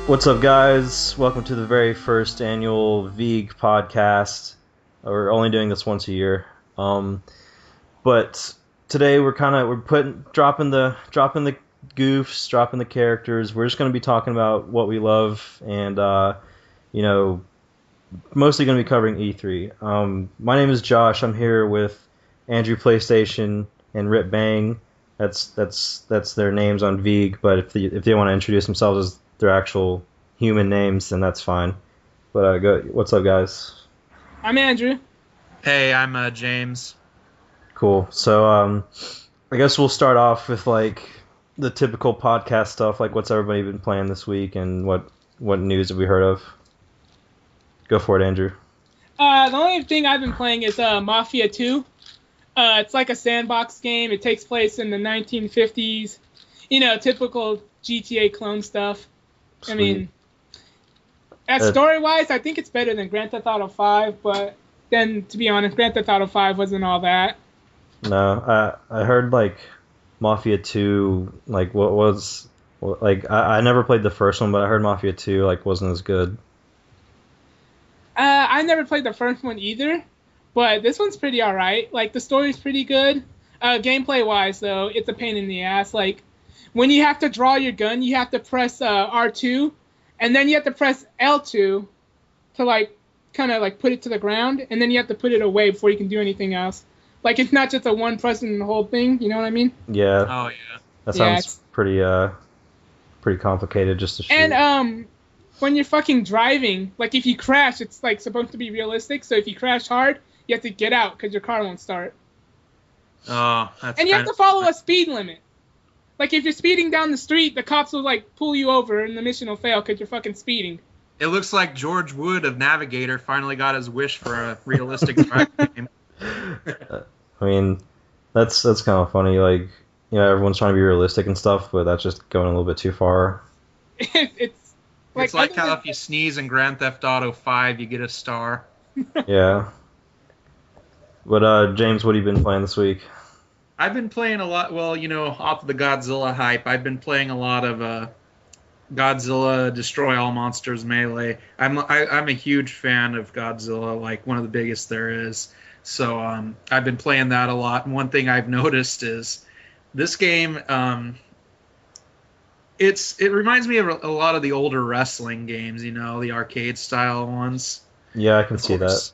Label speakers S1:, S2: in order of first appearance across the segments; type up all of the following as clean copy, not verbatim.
S1: What's up, guys? Welcome to the very first annual VEAG podcast. We're only doing this once a year, but today we're dropping the goofs, dropping the characters. We're just going to be talking about what we love, and you know, mostly going to be covering E3. My name is Josh. I'm here with Andrew PlayStation and Rip Bang. That's their names on VEAG. But if they want to introduce themselves as their actual human names, then that's fine. But what's up, guys?
S2: I'm Andrew.
S3: Hey, I'm James.
S1: Cool. So I guess we'll start off with like the typical podcast stuff, like what's everybody been playing this week and what news have we heard of? Go for it, Andrew.
S2: The only thing I've been playing is Mafia 2. It's like a sandbox game. It takes place in the 1950s. You know, typical GTA clone stuff.
S1: Sweet.
S2: I mean, story-wise, I think it's better than Grand Theft Auto 5, but then, to be honest, Grand Theft Auto 5 wasn't all that.
S1: No, I heard like Mafia 2, like I never played the first one, but I heard Mafia 2 like wasn't as good.
S2: I never played the first one either, but this one's pretty alright. Like, the story's pretty good. Gameplay-wise, though, it's a pain in the ass. Like, when you have to draw your gun, you have to press R2, and then you have to press L2 to, like, kind of, like, put it to the ground, and then you have to put it away before you can do anything else. Like, it's not just a one pressing the whole thing, you know what I mean?
S1: Yeah.
S3: Oh, yeah.
S1: That sounds pretty complicated just to shoot.
S2: And, when you're fucking driving, like, if you crash, it's, like, supposed to be realistic, so if you crash hard, you have to get out because your car won't start.
S3: Oh, that's
S2: And you have to follow a speed limit. Like, if you're speeding down the street, the cops will, like, pull you over and the mission will fail because you're fucking speeding.
S3: It looks like George Wood of Navigator finally got his wish for a realistic driving game.
S1: I mean, that's kind of funny. Like, you know, everyone's trying to be realistic and stuff, but that's just going a little bit too far.
S2: It's
S3: like how if you sneeze in Grand Theft Auto 5, you get a star.
S1: Yeah. But James, what have you been playing this week?
S3: I've been playing a lot. Well, you know, off of the Godzilla hype, I've been playing a lot of Godzilla Destroy All Monsters Melee. I'm a huge fan of Godzilla, like one of the biggest there is. So I've been playing that a lot. And one thing I've noticed is this game. It reminds me of a lot of the older wrestling games. You know, the arcade style ones.
S1: Yeah, I can see that.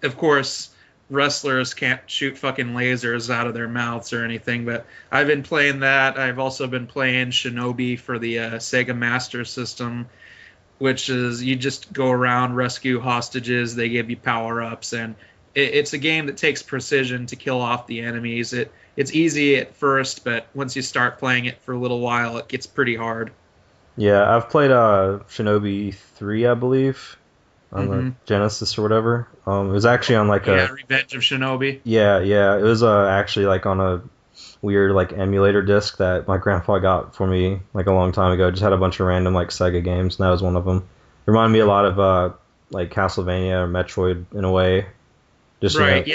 S3: Of course. Wrestlers can't shoot fucking lasers out of their mouths or anything, but I've been playing that. I've also been playing Shinobi for the Sega Master System, which is you just go around, rescue hostages, they give you power-ups, and it's a game that takes precision to kill off the enemies. It's easy at first, but once you start playing it for a little while, it gets pretty hard.
S1: Yeah, I've played Shinobi 3, I believe. On the Genesis or whatever. It was actually on like
S3: Revenge of Shinobi.
S1: Yeah. It was actually like on a weird like emulator disc that my grandpa got for me like a long time ago. It just had a bunch of random like Sega games, and that was one of them. It reminded me a lot of like Castlevania or Metroid in a way. Just
S3: right.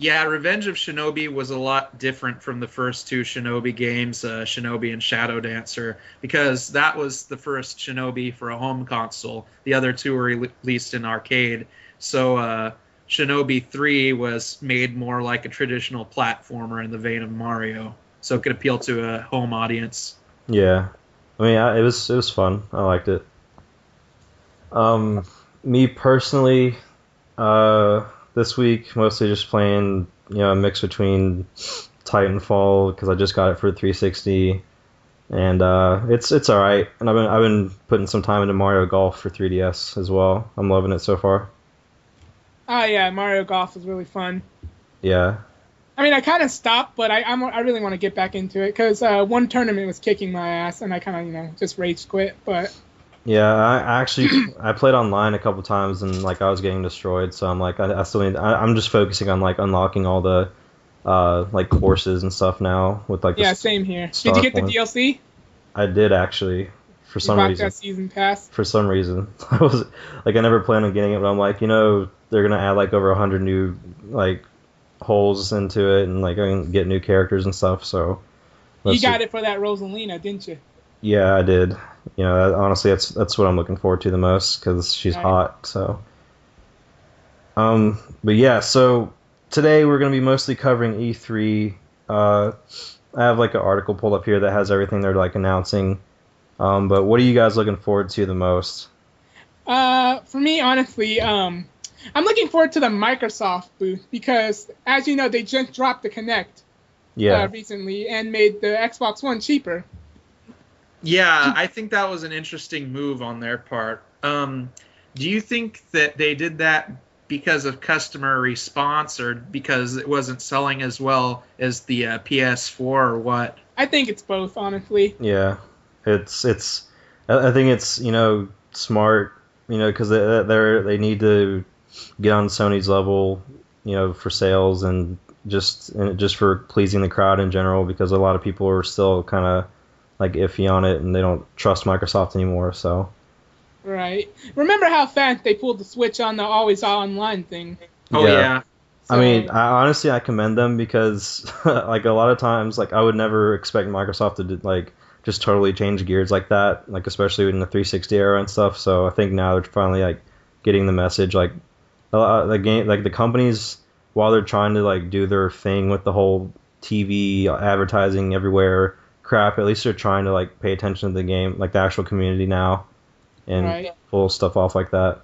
S3: Yeah, Revenge of Shinobi was a lot different from the first two Shinobi games, Shinobi and Shadow Dancer, because that was the first Shinobi for a home console. The other two were released in arcade. So Shinobi 3 was made more like a traditional platformer in the vein of Mario, so it could appeal to a home audience.
S1: Yeah. I mean, it was fun. I liked it. Me personally, this week, mostly just playing, you know, a mix between Titanfall because I just got it for 360, and it's all right. And I've been putting some time into Mario Golf for 3DS as well. I'm loving it so far.
S2: Oh yeah, Mario Golf was really fun.
S1: Yeah.
S2: I mean, I kind of stopped, but I really want to get back into it because one tournament was kicking my ass, and I kind of just rage quit. But
S1: yeah, I played online a couple times and like I was getting destroyed, so I'm like I still need. I'm just focusing on like unlocking all the like courses and stuff now with like
S2: same here. Did you get the DLC?
S1: I did actually. For some reason.
S2: That season pass?
S1: For some reason. I was like, I never planned on getting it, but I'm like, you know, they're gonna add like over 100 new like holes into it, and like I can get new characters and stuff. So
S2: you got it for that Rosalina, didn't you?
S1: Yeah, I did. honestly, that's what I'm looking forward to the most because she's
S2: Right.
S1: hot. So, but yeah, so today we're gonna be mostly covering E3. Uh, I have like an article pulled up here that has everything they're like announcing. But what are you guys looking forward to the most?
S2: For me, honestly, I'm looking forward to the Microsoft booth because, as you know, they just dropped the Kinect
S1: Yeah,
S2: recently and made the Xbox One cheaper.
S3: Yeah, I think that was an interesting move on their part. Do you think that they did that because of customer response or because it wasn't selling as well as the PS4 or what?
S2: I think it's both, honestly.
S1: yeah. It's. I think it's smart because they need to get on Sony's level for sales and just for pleasing the crowd in general because a lot of people are still kind of like iffy on it and they don't trust Microsoft anymore. So
S2: Right. Remember how fast they pulled the switch on the always online thing?
S3: Oh
S1: yeah.
S3: yeah.
S1: I mean, honestly, I commend them because, like, a lot of times, like, I would never expect Microsoft to like just totally change gears like that, like, especially in the 360 era and stuff. So I think now they're finally like getting the message. Like, the companies, while they're trying to like do their thing with the whole TV advertising everywhere crap, at least they're trying to like pay attention to the game, like the actual community now, and
S2: Right.
S1: pull stuff off like that.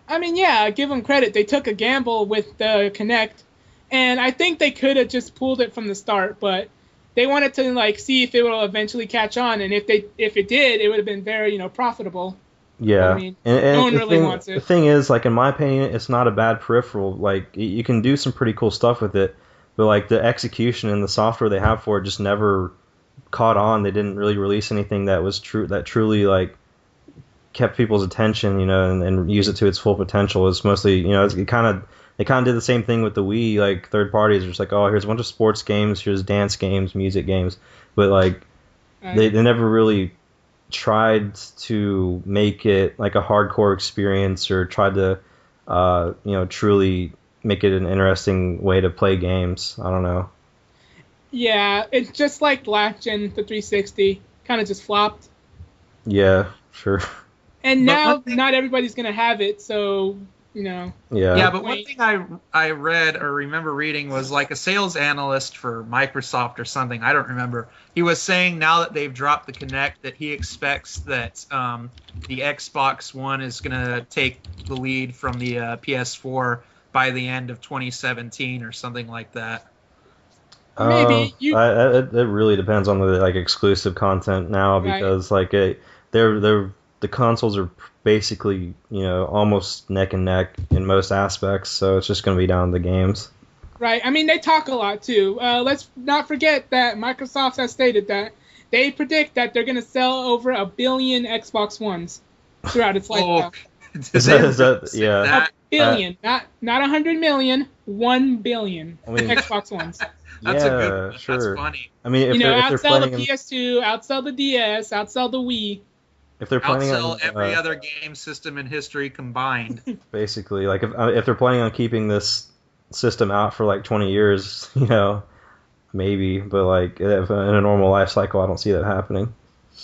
S2: I mean, yeah, give them credit. They took a gamble with the Kinect, and I think they could have just pulled it from the start, but they wanted to like see if it will eventually catch on, and if it did, it would have been very profitable.
S1: Yeah,
S2: I mean,
S1: and
S2: no one
S1: the
S2: really
S1: thing,
S2: wants
S1: the
S2: it.
S1: thing is, like in my opinion, it's not a bad peripheral. Like you can do some pretty cool stuff with it, but like the execution and the software they have for it just never caught on. They didn't really release anything that was truly like kept people's attention, and use it to its full potential. It's mostly, they kind of did the same thing with the Wii. Like third parties are just like, oh, here's a bunch of sports games, here's dance games, music games, but like they never really tried to make it like a hardcore experience or tried to truly make it an interesting way to play games. I don't know.
S2: Yeah, it's just like last gen, the 360 kind of just flopped,
S1: Yeah, sure.
S2: and
S3: But one
S2: now
S3: thing,
S2: not everybody's gonna have it, so you know.
S1: Yeah.
S3: yeah, but one
S2: Wait.
S3: thing I read or remember reading was like a sales analyst for Microsoft or something. I don't remember. He was saying now that they've dropped the Kinect that he expects that the Xbox One is gonna take the lead from the PS4 by the end of 2017 or something like that.
S2: Maybe you
S1: It really depends on the like exclusive content now
S2: right.
S1: because like the consoles are basically almost neck and neck in most aspects, so it's just going to be down to the games.
S2: Right. I mean, they talk a lot too. Let's not forget that Microsoft has stated that they predict that they're going to sell over 1 billion Xbox Ones throughout its lifetime.
S1: Yeah.
S3: That,
S2: 1 billion, not 100 million, 1 billion
S1: I mean,
S2: Xbox Ones.
S3: that's a good one.
S1: sure.
S3: That's funny.
S1: I mean, if they're
S2: outsell the
S1: planning
S2: PS2, outsell the DS, outsell the Wii.
S1: if they're planning
S3: Outsell
S1: on
S3: every other game system in history combined.
S1: basically like if they're planning on keeping this system out for like 20 years, maybe, but like if, in a normal life cycle, I don't see that happening.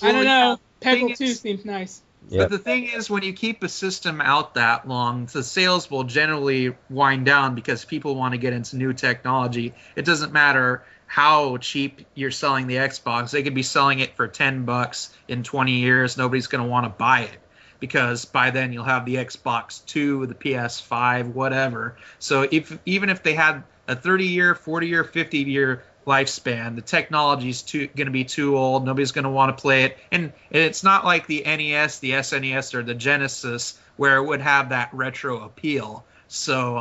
S2: I don't know.
S3: thing
S2: Peggle 2
S3: is-
S2: seems nice.
S1: Yeah.
S3: But the thing is, when you keep a system out that long, the sales will generally wind down because people want to get into new technology. It doesn't matter how cheap you're selling the Xbox. They could be selling it for $10 in 20 years. Nobody's going to want to buy it because by then you'll have the Xbox 2, the PS5, whatever. So even if they had a 30-year, 40-year, 50-year lifespan, the technology's going to be too old. Nobody's going to want to play it, and it's not like the NES, the SNES, or the Genesis where it would have that retro appeal. So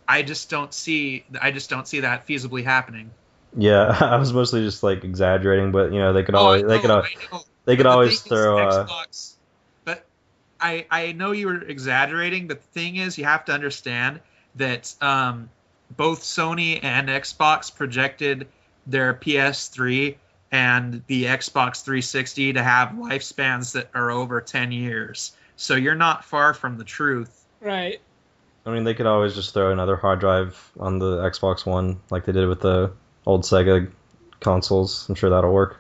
S3: I just don't see that feasibly happening.
S1: Yeah, I was mostly just like exaggerating, but they could
S3: Oh,
S1: always
S3: I
S1: they could
S3: know,
S1: al-
S3: I know.
S1: they could
S3: But the
S1: always
S3: thing is,
S1: throw
S3: Xbox. But I know you were exaggerating, but the thing is, you have to understand that both Sony and Xbox projected their PS3 and the Xbox 360 to have lifespans that are over 10 years. So you're not far from the truth.
S2: Right.
S1: I mean, they could always just throw another hard drive on the Xbox One like they did with the old Sega consoles. I'm sure that'll work.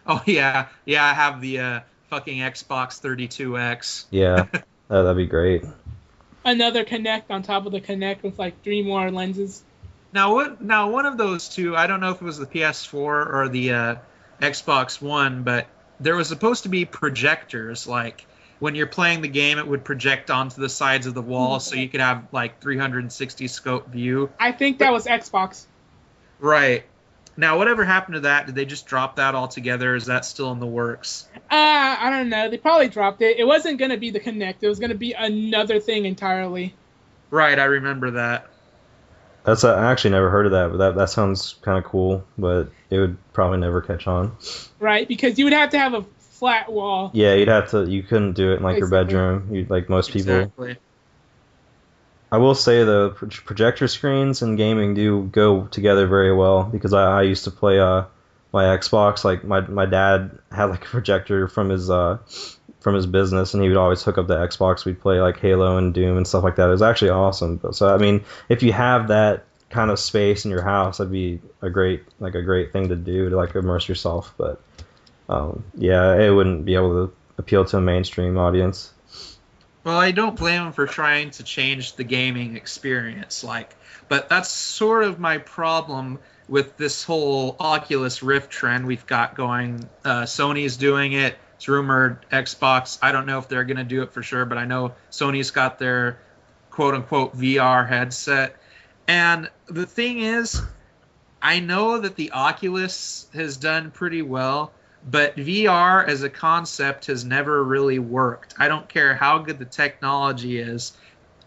S3: Oh yeah, I have the fucking Xbox 32X.
S1: Yeah, that'd be great.
S2: Another Kinect on top of the Kinect with like 3 more lenses.
S3: Now what? Now one of those two, I don't know if it was the PS4 or the Xbox One, but there was supposed to be projectors. Like when you're playing the game, it would project onto the sides of the wall, so you could have like 360 scope view.
S2: I think that was Xbox.
S3: Right. Now, whatever happened to that? Did they just drop that altogether? Is that still in the works?
S2: I don't know. They probably dropped it. It wasn't gonna be the Kinect. It was gonna be another thing entirely.
S3: Right, I remember that.
S1: I actually never heard of that, but that sounds kind of cool. But it would probably never catch on.
S2: Right, because you would have to have a flat wall.
S1: Yeah, you'd have to. You couldn't do it in like your
S2: Basically.
S1: bedroom. You like most people.
S3: Exactly.
S1: I will say the projector screens and gaming do go together very well because I used to play my Xbox. Like my dad had like a projector from his business, and he would always hook up the Xbox. We'd play like Halo and Doom and stuff like that. It was actually awesome. So I mean, if you have that kind of space in your house, that'd be a great thing to do to like immerse yourself. But yeah, it wouldn't be able to appeal to a mainstream audience.
S3: Well, I don't blame them for trying to change the gaming experience, but that's sort of my problem with this whole Oculus Rift trend we've got going. Sony's doing it. It's rumored Xbox. I don't know if they're going to do it for sure, but I know Sony's got their quote-unquote VR headset. And the thing is, I know that the Oculus has done pretty well, but VR as a concept has never really worked. I don't care how good the technology is.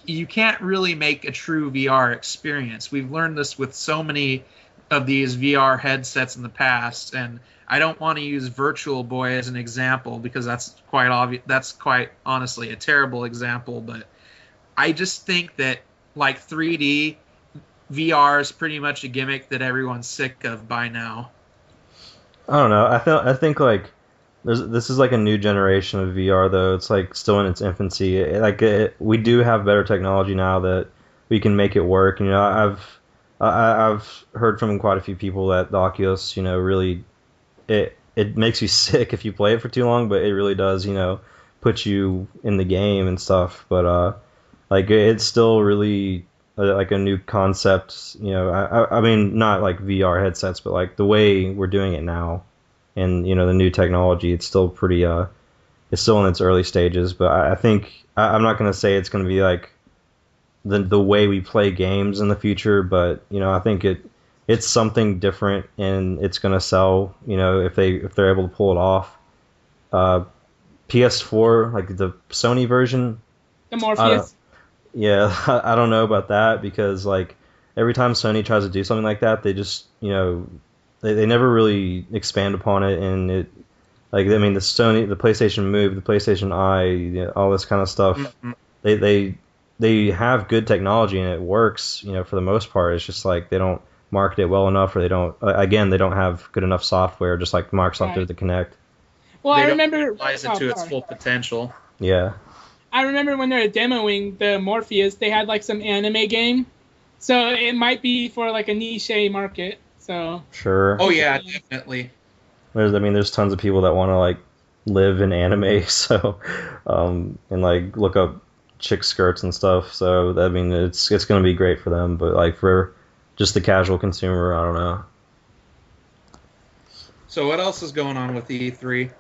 S3: You can't really make a true VR experience. We've learned this with so many of these VR headsets in the past, and I don't want to use Virtual Boy as an example because that's quite obvious. That's quite honestly a terrible example, but I just think that like 3D VR is pretty much a gimmick that everyone's sick of by now.
S1: I don't know. I think like this is like a new generation of VR though. It's like still in its infancy. We do have better technology now that we can make it work. You know, I've heard from quite a few people that the Oculus, you know, really it makes you sick if you play it for too long, but it really does, you know, put you in the game and stuff. But like it's still really like a new concept, you know. I mean, not like VR headsets, but like the way we're doing it now, and you know, the new technology. It's still pretty. It's still in its early stages, but I think I'm not going to say it's going to be like the way we play games in the future. But you know, I think it's something different, and it's going to sell. You know, if they're able to pull it off. PS4, like the Sony version.
S2: The Morpheus.
S1: Yeah, I don't know about that because like every time Sony tries to do something like that, they just, you know, they never really expand upon it, and it like, I mean, the PlayStation Move, the PlayStation Eye, you know, all this kind of stuff. Mm-hmm. They have good technology and it works, you know, for the most part. It's just like they don't market it well enough, or they don't have good enough software, just like Microsoft did with the Kinect.
S2: Well,
S3: I
S2: remember
S3: realize it to its full potential.
S1: Yeah.
S2: I remember when they were demoing the Morpheus, they had like some anime game, so it might be for like a niche market. So
S1: sure.
S3: Oh yeah, definitely.
S1: There's tons of people that want to like live in anime, so and like look up chick skirts and stuff. So I mean, it's gonna be great for them, but like for just the casual consumer, I don't know.
S3: So what else is going on with the E3?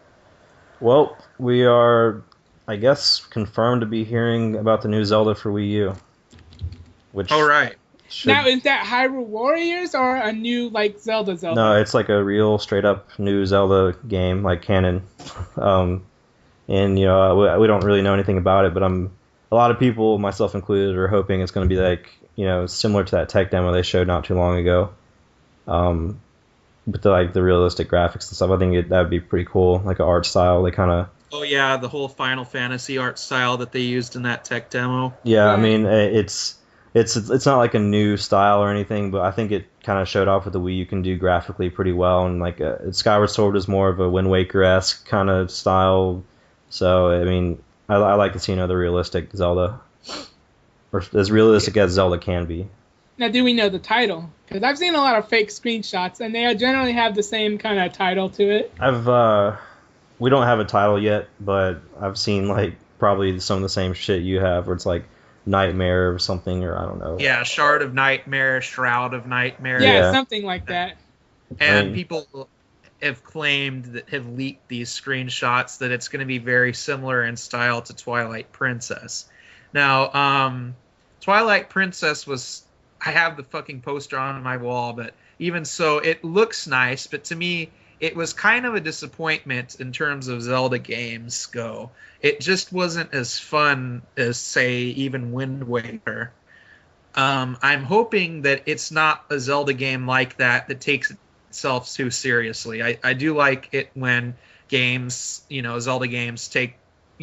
S1: Well, we are, I guess, confirmed to be hearing about the new Zelda for Wii U. Which
S3: all right.
S2: Now, is that Hyrule Warriors or a new like Zelda?
S1: No, it's like a real straight up new Zelda game, like canon. And you know, we don't really know anything about it, but a lot of people, myself included, are hoping it's going to be like, you know, similar to that tech demo they showed not too long ago. But the realistic graphics and stuff, I think that'd be pretty cool, like an art style. They kind of.
S3: Oh yeah, the whole Final Fantasy art style that they used in that tech demo.
S1: Yeah, I mean, it's not like a new style or anything, but I think it kind of showed off with the Wii. You can do graphically pretty well, and like Skyward Sword is more of a Wind Waker-esque kind of style. So I mean, I like to see another realistic Zelda, or as realistic as Zelda can be.
S2: Now, do we know the title? Because I've seen a lot of fake screenshots, and they generally have the same kind of title to it.
S1: we don't have a title yet, but I've seen like probably some of the same shit you have, where it's like Nightmare or something, or I don't know.
S3: Yeah, Shard of Nightmare, Shroud of Nightmare.
S2: Yeah,
S1: Yeah.
S2: something like that.
S3: And
S1: I mean,
S3: people have claimed that have leaked these screenshots that it's going to be very similar in style to Twilight Princess. Now, Twilight Princess was, I have the fucking poster on my wall, but even so, it looks nice, but to me, it was kind of a disappointment in terms of Zelda games go. It just wasn't as fun as, say, even Wind Waker. I'm hoping that it's not a Zelda game like that that takes itself too seriously. I do like it when games, Zelda games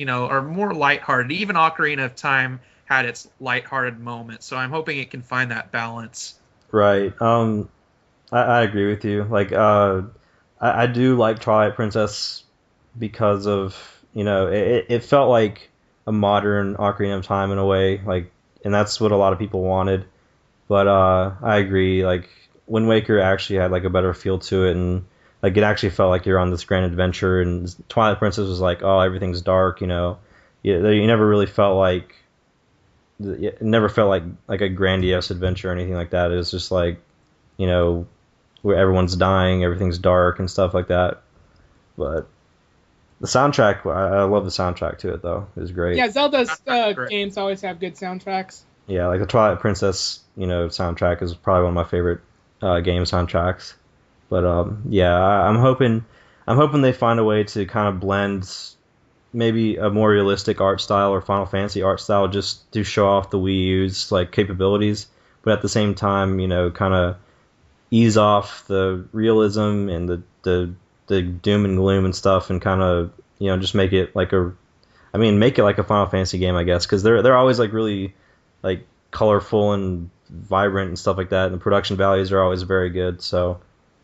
S3: are more lighthearted. Even Ocarina of Time had its lighthearted moment, so I'm hoping it can find that balance.
S1: right. I agree with you. Like, I do like Twilight Princess because of, it felt like a modern Ocarina of Time in a way, like, and that's what a lot of people wanted. But I agree. Like, Wind Waker actually had like a better feel to it, and like it actually felt like you're on this grand adventure. And Twilight Princess was like, oh, everything's dark. You never really felt like it never felt like a grandiose adventure or anything like that. It was just like, where everyone's dying, everything's dark and stuff like that. But the soundtrack, I love the soundtrack to it though. It was great.
S2: Yeah, Zelda's games always have good soundtracks.
S1: Yeah, like the Twilight Princess, soundtrack is probably one of my favorite game soundtracks. But yeah, I'm hoping they find a way to kind of blend maybe a more realistic art style or Final Fantasy art style just to show off the Wii U's like capabilities, but at the same time, kind of ease off the realism and the doom and gloom and stuff, and kind of just make it like make it like a Final Fantasy game, I guess, because they're always like really like colorful and vibrant and stuff like that, and the production values are always very good. So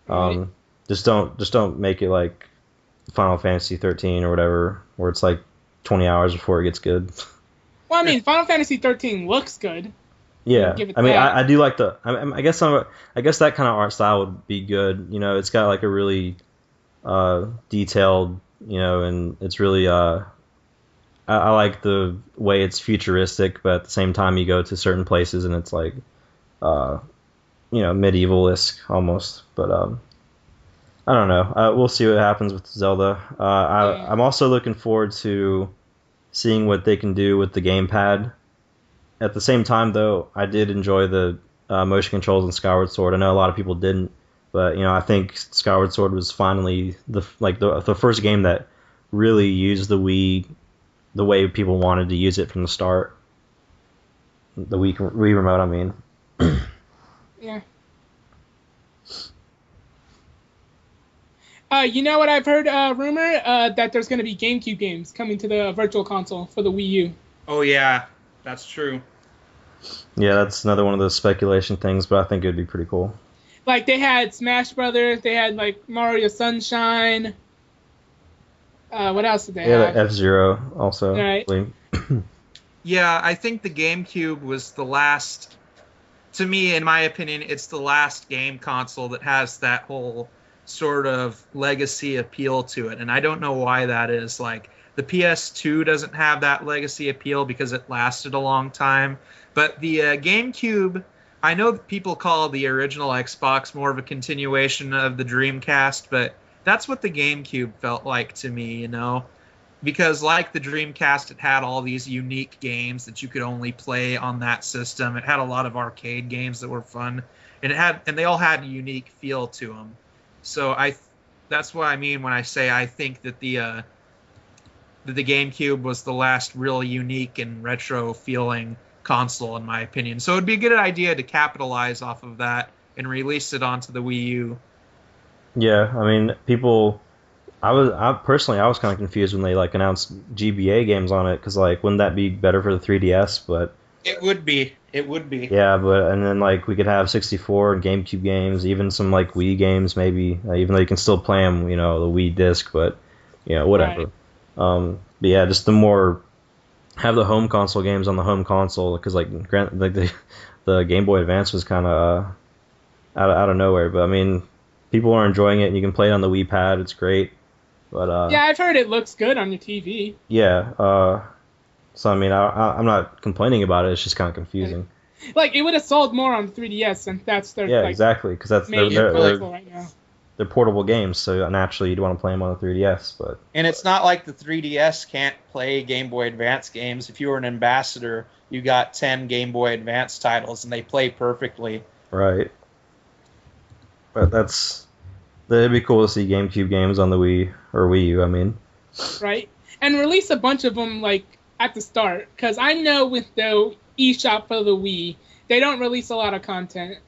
S2: Right.
S1: just don't make it like Final Fantasy 13 or whatever, where it's like 20 hours before it gets good.
S2: Well, I mean, Final Fantasy 13 looks good.
S1: Yeah,
S2: Give it
S1: I mean,
S2: that.
S1: I do like I guess I guess that kind of art style would be good. It's got like a really detailed, and it's really I like the way it's futuristic, but at the same time you go to certain places and it's like medieval-esque almost. But I don't know. We'll see what happens with Zelda. I'm also looking forward to seeing what they can do with the gamepad. At the same time, though, I did enjoy the motion controls in Skyward Sword. I know a lot of people didn't, but I think Skyward Sword was finally the first game that really used the Wii the way people wanted to use it from the start. The Wii remote, I mean.
S2: Yeah. You know what I've heard rumor that there's going to be GameCube games coming to the Virtual Console for the Wii U.
S3: Oh yeah, that's true.
S1: Yeah, that's another one of those speculation things, but I think it would be pretty cool.
S2: Like they had Smash Brothers, they had like Mario Sunshine. What else did they
S1: Yeah,
S2: have?
S1: like F-Zero also.
S2: Right.
S3: Yeah, I think the GameCube was the last, to me, in my opinion, it's the last game console that has that whole sort of legacy appeal to it. And I don't know why that is. Like, the PS2 doesn't have that legacy appeal because it lasted a long time. But the GameCube, I know that people call the original Xbox more of a continuation of the Dreamcast, but that's what the GameCube felt like to me, because like the Dreamcast, it had all these unique games that you could only play on that system. It had a lot of arcade games that were fun, and they all had a unique feel to them. So that's what I mean when I say I think that the GameCube was the last real unique and retro feeling console, in my opinion. So it'd be a good idea to capitalize off of that and release it onto the Wii U.
S1: Yeah, I mean, people. I was kind of confused when they like announced GBA games on it, because like, wouldn't that be better for the 3DS? But
S3: It would be.
S1: yeah, and then like we could have 64 and GameCube games, even some like Wii games maybe, even though you can still play them, the Wii disc, but whatever.
S2: Right.
S1: But yeah, just the more have the home console games on the home console, because like the Game Boy Advance was kind of out of nowhere, but I mean, people are enjoying it, and you can play it on the Wii Pad. It's great. But
S2: Yeah, I've heard it looks good on your TV.
S1: yeah. So I mean, I'm not complaining about it. It's just kind of confusing.
S2: Like it would have sold more on 3DS, and that's their
S1: Yeah,
S2: like
S1: exactly. Because that's
S2: main
S3: It would.
S2: console right now.
S1: they're portable games, so naturally you'd want to play them on the 3DS. But
S3: And it's not like the 3DS can't play Game Boy Advance games. If you were an ambassador, you got 10 Game Boy Advance titles, and they play perfectly.
S1: right. But it'd be cool to see GameCube games on the Wii or Wii U. I mean,
S2: Right, and release a bunch of them like at the start, because I know with the eShop for the Wii, they don't release a lot of content.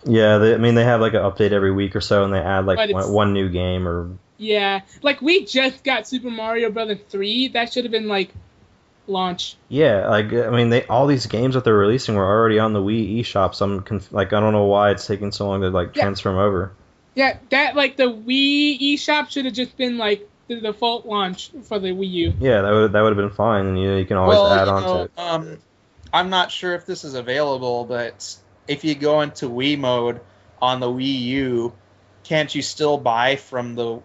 S1: yeah. I mean, they have like an update every week or so, and they add
S2: But
S1: like
S2: it's-
S1: one new game or
S2: Yeah, like we just got Super Mario Brothers 3. That should have been like launch.
S1: yeah. Like I mean, all these games that they're releasing were already on the Wii eShop. So I don't know why it's taking so long to like
S2: Yeah.
S1: transfer them over.
S2: Yeah, that like the Wii eShop should have just been like the default launch for the Wii U.
S1: Yeah, that would have been fine, and you can always add on to it.
S3: I'm not sure if this is available, but if you go into Wii mode on the Wii U, can't you still buy from the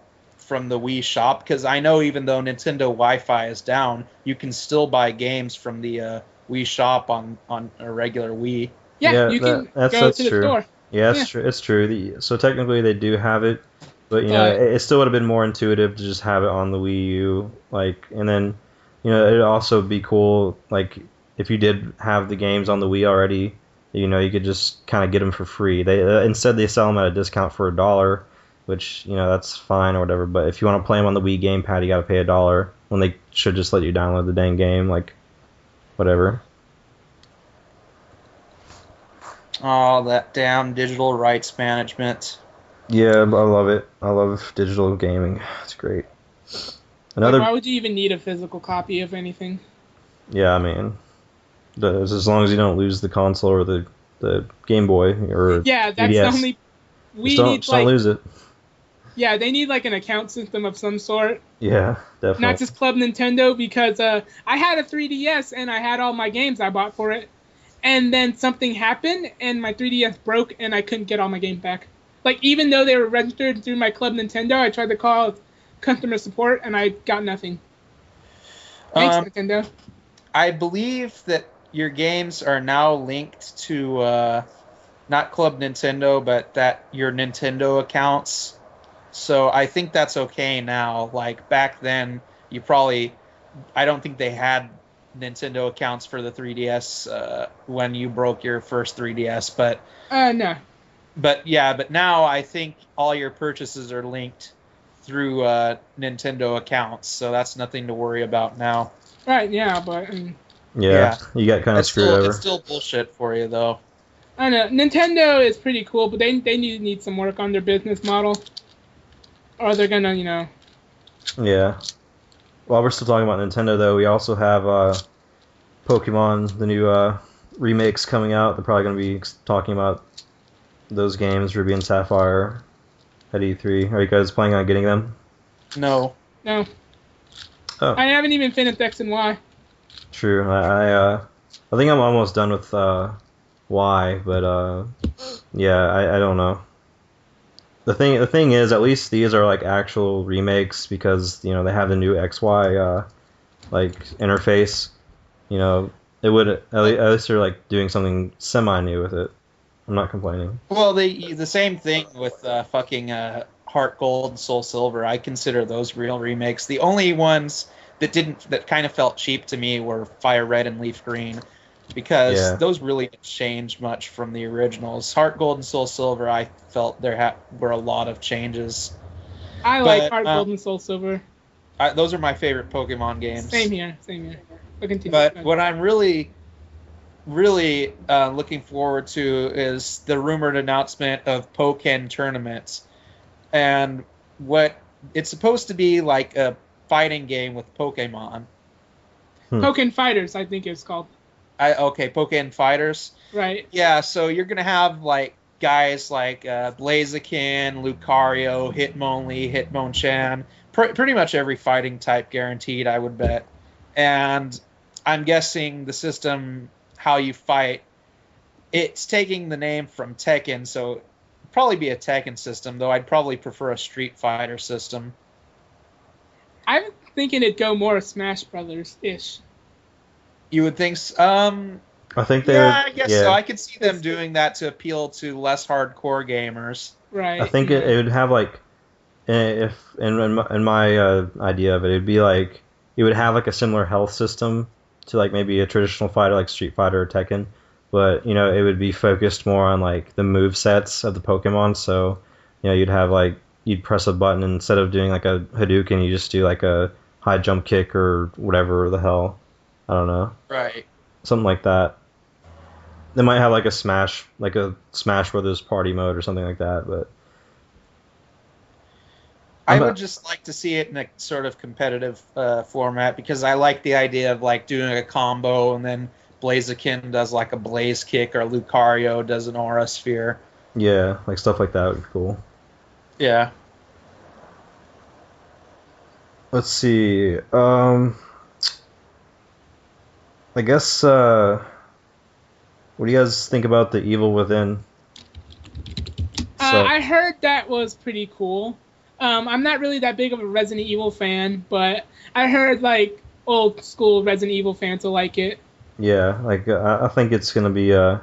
S3: Wii shop? Because I know even though Nintendo Wi-Fi is down, you can still buy games from the Wii shop on a regular Wii.
S2: Yeah, you can
S1: that's
S2: go to the
S1: true.
S2: store.
S1: Yeah, it's true. It's true. So technically, they do have it, but
S2: But-
S1: it still would have been more intuitive to just have it on the Wii U. Like, and then, it'd also be cool, like, if you did have the games on the Wii already, you could just kind of get them for free. Instead they sell them at a discount for $1, which that's fine or whatever. But if you want to play them on the Wii gamepad, you got to pay $1 when they should just let you download the dang game, like, whatever.
S3: Oh, that damn digital rights management.
S1: Yeah, I love it. I love digital gaming. It's great.
S2: Like, why would you even need a physical copy of anything?
S1: Yeah, I mean, as long as you don't lose the console or the Game Boy or
S2: Yeah, that's
S1: 3DS.
S2: the only. We
S1: don't,
S2: need
S1: just don't lose it.
S2: Yeah, they need like an account system of some sort.
S1: Yeah, definitely.
S2: Not just Club Nintendo, because I had a 3DS and I had all my games I bought for it, and then something happened and my 3DS broke and I couldn't get all my games back. Like even though they were registered through my Club Nintendo, I tried to call customer support and I got nothing. Thanks, Nintendo.
S3: I believe that your games are now linked to not Club Nintendo, but your Nintendo accounts. So I think that's okay now. Like back then, I don't think they had Nintendo accounts for the 3DS when you broke your first 3DS, but
S2: No.
S3: But now I think all your purchases are linked through Nintendo accounts, so that's nothing to worry about now.
S2: Right, yeah, but
S1: Yeah, you got kind of screwed over.
S3: It's still bullshit for you, though.
S2: I don't know. Nintendo is pretty cool, but they need some work on their business model, or they're gonna,
S1: Yeah. While we're still talking about Nintendo, though, we also have Pokemon, the new remakes coming out. They're probably going to be talking about those games, Ruby and Sapphire, at E3. Are you guys planning on getting them?
S3: No.
S2: No.
S1: Oh.
S2: I haven't even finished X and Y.
S1: True. I think I'm almost done with Y, but yeah, I don't know. The thing is, at least these are like actual remakes because they have the new XY like interface. It would at least they're like doing something semi new with it. I'm not complaining.
S3: Well, the same thing with fucking Heart Gold and Soul Silver. I consider those real remakes. The only ones that kind of felt cheap to me were Fire Red and Leaf Green, because those really didn't change much from the originals. Heart Gold and Soul Silver, I felt there were a lot of changes.
S2: I like Heart Gold and Soul Silver.
S3: Those are my favorite Pokemon games.
S2: Same here.
S3: But what I'm really looking forward to is the rumored announcement of Pokken tournaments, and what it's supposed to be like a fighting game with Pokemon.
S2: Pokken Fighters, I think it's called.
S3: Pokken Fighters.
S2: Right.
S3: Yeah, so you're gonna have like guys like Blaziken, Lucario, Hitmonlee, Hitmonchan, pretty much every fighting type guaranteed, I would bet. And I'm guessing the system, how you fight, it's taking the name from Tekken, so it'd probably be a Tekken system, though I'd probably prefer a Street Fighter system.
S2: I'm thinking it'd go more Smash Brothers ish.
S3: You would think.
S1: I think they
S3: Yeah,
S1: would.
S3: I guess
S1: Yeah,
S3: so. I could see them doing that to appeal to less hardcore gamers.
S2: Right.
S1: I think it would have like, if in my idea of it, it'd be like it would have like a similar health system to like maybe a traditional fighter like Street Fighter or Tekken, but it would be focused more on like the move sets of the Pokemon. So you'd have like you'd press a button instead of doing like a Hadouken, you just do like a high jump kick or whatever the hell. I don't know,
S3: Right.
S1: something like that. They might have like a Smash Brothers party mode or something like that, but
S3: I would just like to see it in a sort of competitive format because I like the idea of like doing a combo and then Blaziken does like a blaze kick or Lucario does an aura sphere.
S1: yeah, like stuff like that would be cool.
S3: Yeah.
S1: Let's see. I guess. What do you guys think about the Evil Within?
S2: I heard that was pretty cool. I'm not really that big of a Resident Evil fan, but I heard like old school Resident Evil fans will like it.
S1: Yeah, like I think it's gonna be. I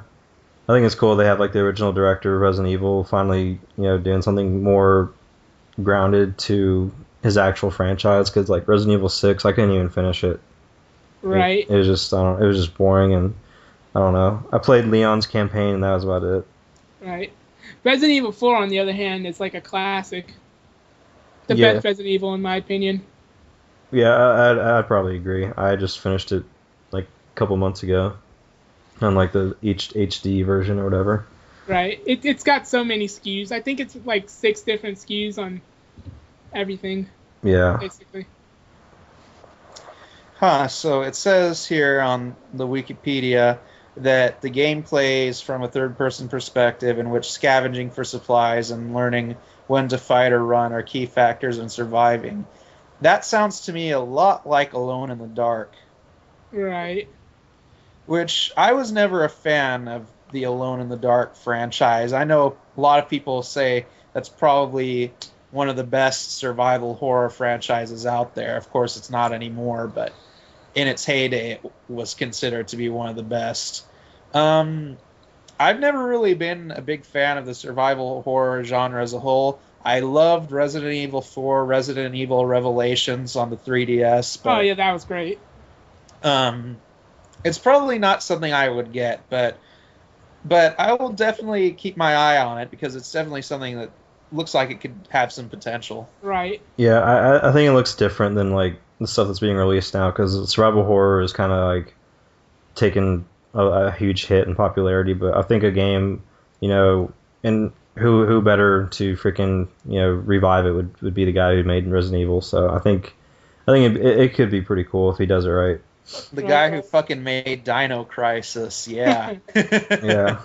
S1: think it's cool they have like the original director of Resident Evil finally doing something more grounded to his actual franchise, because like Resident Evil 6, I couldn't even finish it.
S2: Right.
S1: It was just it was just boring, and I don't know. I played Leon's campaign and that was about it.
S2: Right. Resident Evil 4, on the other hand, is like a classic. The
S1: Yeah.
S2: best Resident Evil, in my opinion.
S1: Yeah, I'd probably agree. I just finished it like a couple months ago on like the HD version or whatever.
S2: Right. It's got so many SKUs. I think it's like 6 different SKUs on everything,
S1: Yeah.
S2: basically.
S3: So it says here on the Wikipedia that the game plays from a third-person perspective in which scavenging for supplies and learning when to fight or run are key factors in surviving. That sounds to me a lot like Alone in the Dark.
S2: Right.
S3: Which I was never a fan of the Alone in the Dark franchise. I know a lot of people say that's probably one of the best survival horror franchises out there. Of course, it's not anymore, but in its heyday, it was considered to be one of the best. I've never really been a big fan of the survival horror genre as a whole. I loved Resident Evil 4, Resident Evil Revelations on the 3DS. But,
S2: Oh, yeah, that was great.
S3: it's probably not something I would get, but I will definitely keep my eye on it because it's definitely something that looks like it could have some potential.
S2: Right.
S1: Yeah, I think it looks different than like the stuff that's being released now, because survival horror is kind of like taken a huge hit in popularity. But I think a game, and who better to freaking revive it would be the guy who made Resident Evil. So I think it could be pretty cool if he does it right.
S3: The guy who fucking made Dino Crisis, yeah.
S1: Yeah.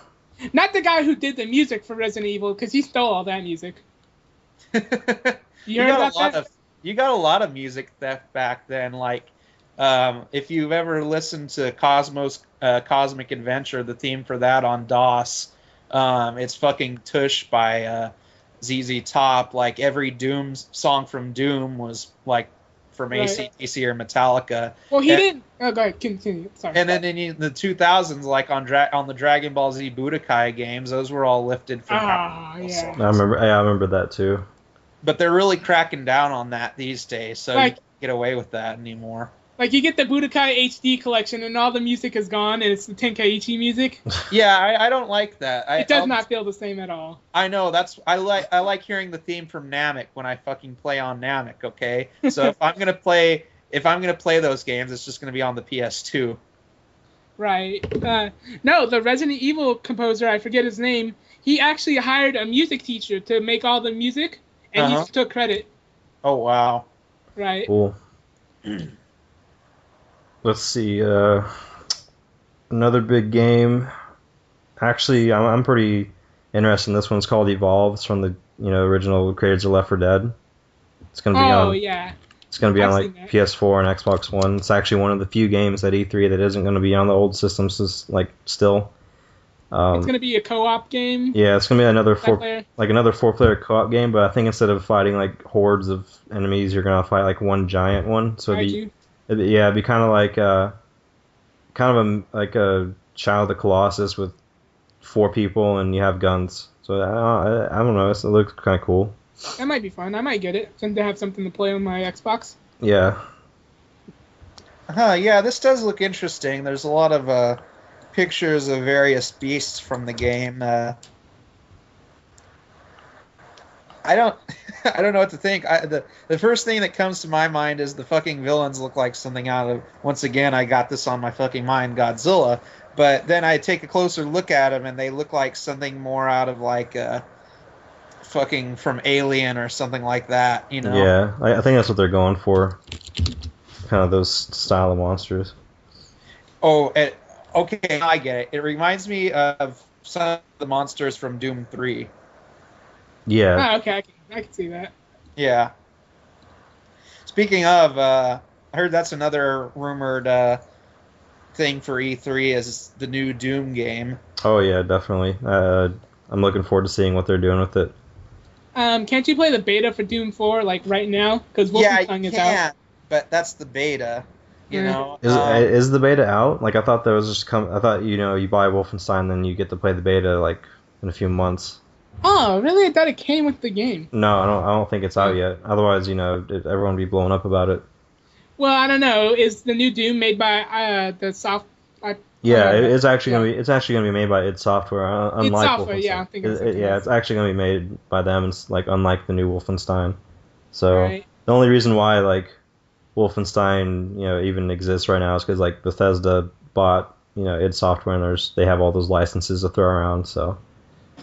S2: Not the guy who did the music for Resident Evil, because he stole all that music. You heard about that?
S3: You got a lot of music theft back then. Like, if you've ever listened to Cosmic Adventure, the theme for that on DOS, it's fucking Tush by ZZ Top. Like, every Doom song from Doom was like from AC/DC or Metallica.
S2: Well, he didn't. Oh, go ahead, continue. Sorry.
S3: And then in the 2000s, like on the Dragon Ball Z Budokai games, those were all lifted from.
S2: Yeah.
S1: I remember that too.
S3: But they're really cracking down on that these days, so
S2: Like-
S3: you can't get away with that anymore.
S2: Like, you get the Budokai HD collection, and all the music is gone, and it's the Tenkaichi music.
S3: Yeah, I don't like that.
S2: It does not feel the same at all.
S3: I know I like hearing the theme from Namek when I fucking play on Namek. Okay, so if I'm gonna play those games, it's just gonna be on the PS2.
S2: Right. No, the Resident Evil composer, I forget his name, he actually hired a music teacher to make all the music, and he just took credit.
S3: Oh wow.
S2: Right.
S1: Cool. Let's see. Another big game. Actually, I'm pretty interested in this one. It's called Evolve. It's from the original creators of Left 4 Dead. It's gonna be on.
S2: Yeah.
S1: It's gonna be
S2: I've
S1: on
S2: seen
S1: like
S2: that.
S1: PS4 and Xbox One. It's actually one of the few games at E3 that isn't gonna be on the old systems. Like still.
S2: It's gonna be a co-op game.
S1: Yeah, it's gonna be another
S2: Multiplayer.
S1: another 4-player co-op game, but I think instead of fighting like hordes of enemies, you're gonna fight like one giant one. So
S2: Kaiju.
S1: it'd be kind of like like a Child of the Colossus with 4 people, and you have guns. So I don't know. It looks kind of cool.
S2: That might be fun. I might get it since I have something to play on my Xbox.
S1: Yeah.
S3: Yeah, this does look interesting. There's a lot of pictures of various beasts from the game. I don't, I don't know what to think. The first thing that comes to my mind is the fucking villains look like something out of. Once again, I got this on my fucking mind, Godzilla. But then I take a closer look at them, and they look like something more out of like fucking from Alien or something like that. You know?
S1: Yeah, I think that's what they're going for. Kind of those style of monsters.
S3: Oh, okay, I get it. It reminds me of some of the monsters from Doom 3.
S1: Yeah.
S2: Oh, okay, I can see that.
S3: Yeah. Speaking of, I heard that's another rumored thing for E3 is the new Doom game.
S1: Oh yeah, definitely. I'm looking forward to seeing what they're doing with it.
S2: Can't you play the beta for Doom 4 like right now? Because
S3: Yeah,
S2: Wolfenstein
S3: you
S2: is
S3: can,
S2: out.
S3: but that's the beta. You know,
S1: Is the beta out? Like I thought there was just I thought you buy Wolfenstein, then you get to play the beta like in a few months.
S2: Oh, really? I thought it came with the game.
S1: No, I don't think it's out yet. Otherwise, everyone would be blowing up about it.
S2: Well, I don't know. Is the new Doom made by the soft?
S1: Yeah, it's actually gonna be made by id Software. Unlike
S2: id Software,
S1: Wolfenstein.
S2: yeah, I think
S1: it's actually gonna be made by them. It's like unlike the new Wolfenstein. So
S2: Right.
S1: the only reason why like Wolfenstein even exists right now is because like Bethesda bought id Software, and they have all those licenses to throw around. So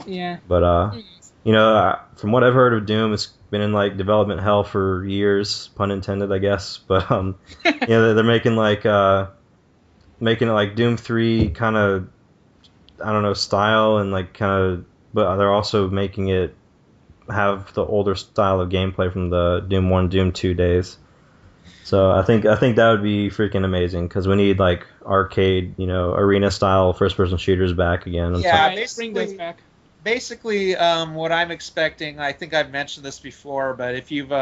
S2: Yeah.
S1: but from what I've heard of Doom, it's been in like development hell for years, pun intended, I guess. But they're making it like Doom 3 kind of, I don't know, style, and like kind of, but they're also making it have the older style of gameplay from the Doom 1, Doom 2 days. So I think that would be freaking amazing, because we need like arcade, arena style first person shooters back again.
S3: Yeah,
S2: Bring those back.
S3: Basically, what I'm expecting, I think I've mentioned this before, but if you've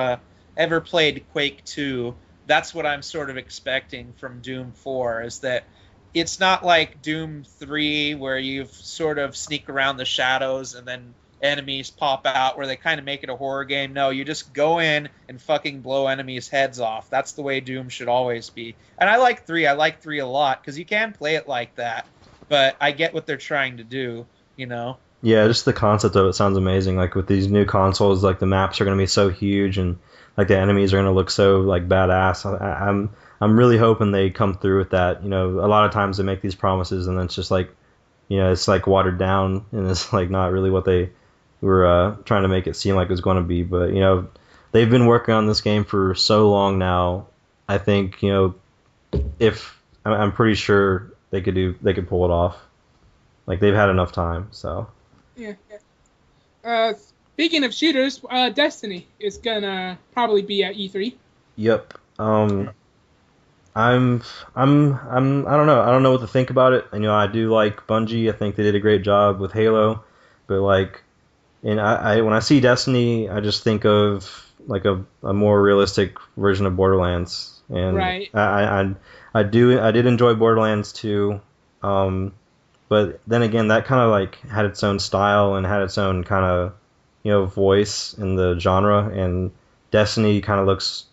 S3: ever played Quake 2, that's what I'm sort of expecting from Doom 4, is that it's not like Doom 3 where you sort of sneak around the shadows and then enemies pop out, where they kind of make it a horror game. No, you just go in and fucking blow enemies' heads off. That's the way Doom should always be. And I like 3. I like 3 a lot, because you can play it like that, but I get what they're trying to do,
S1: Yeah, just the concept of it sounds amazing. Like with these new consoles, like the maps are going to be so huge, and like the enemies are going to look so like badass. I'm really hoping they come through with that. A lot of times they make these promises, and then it's just like, it's like watered down, and it's like not really what they were trying to make it seem like it was going to be. But they've been working on this game for so long now. I think if I'm pretty sure they could pull it off. Like they've had enough time, so.
S2: Yeah. Speaking of shooters, Destiny is gonna probably be at E3.
S1: Yep. I don't know. I don't know what to think about it. I do like Bungie. I think they did a great job with Halo, but like, and I when I see Destiny, I just think of like a more realistic version of Borderlands. And
S2: right.
S1: I did enjoy Borderlands 2. But then again, that kind of like had its own style and had its own kind of voice in the genre, and Destiny kind of looks.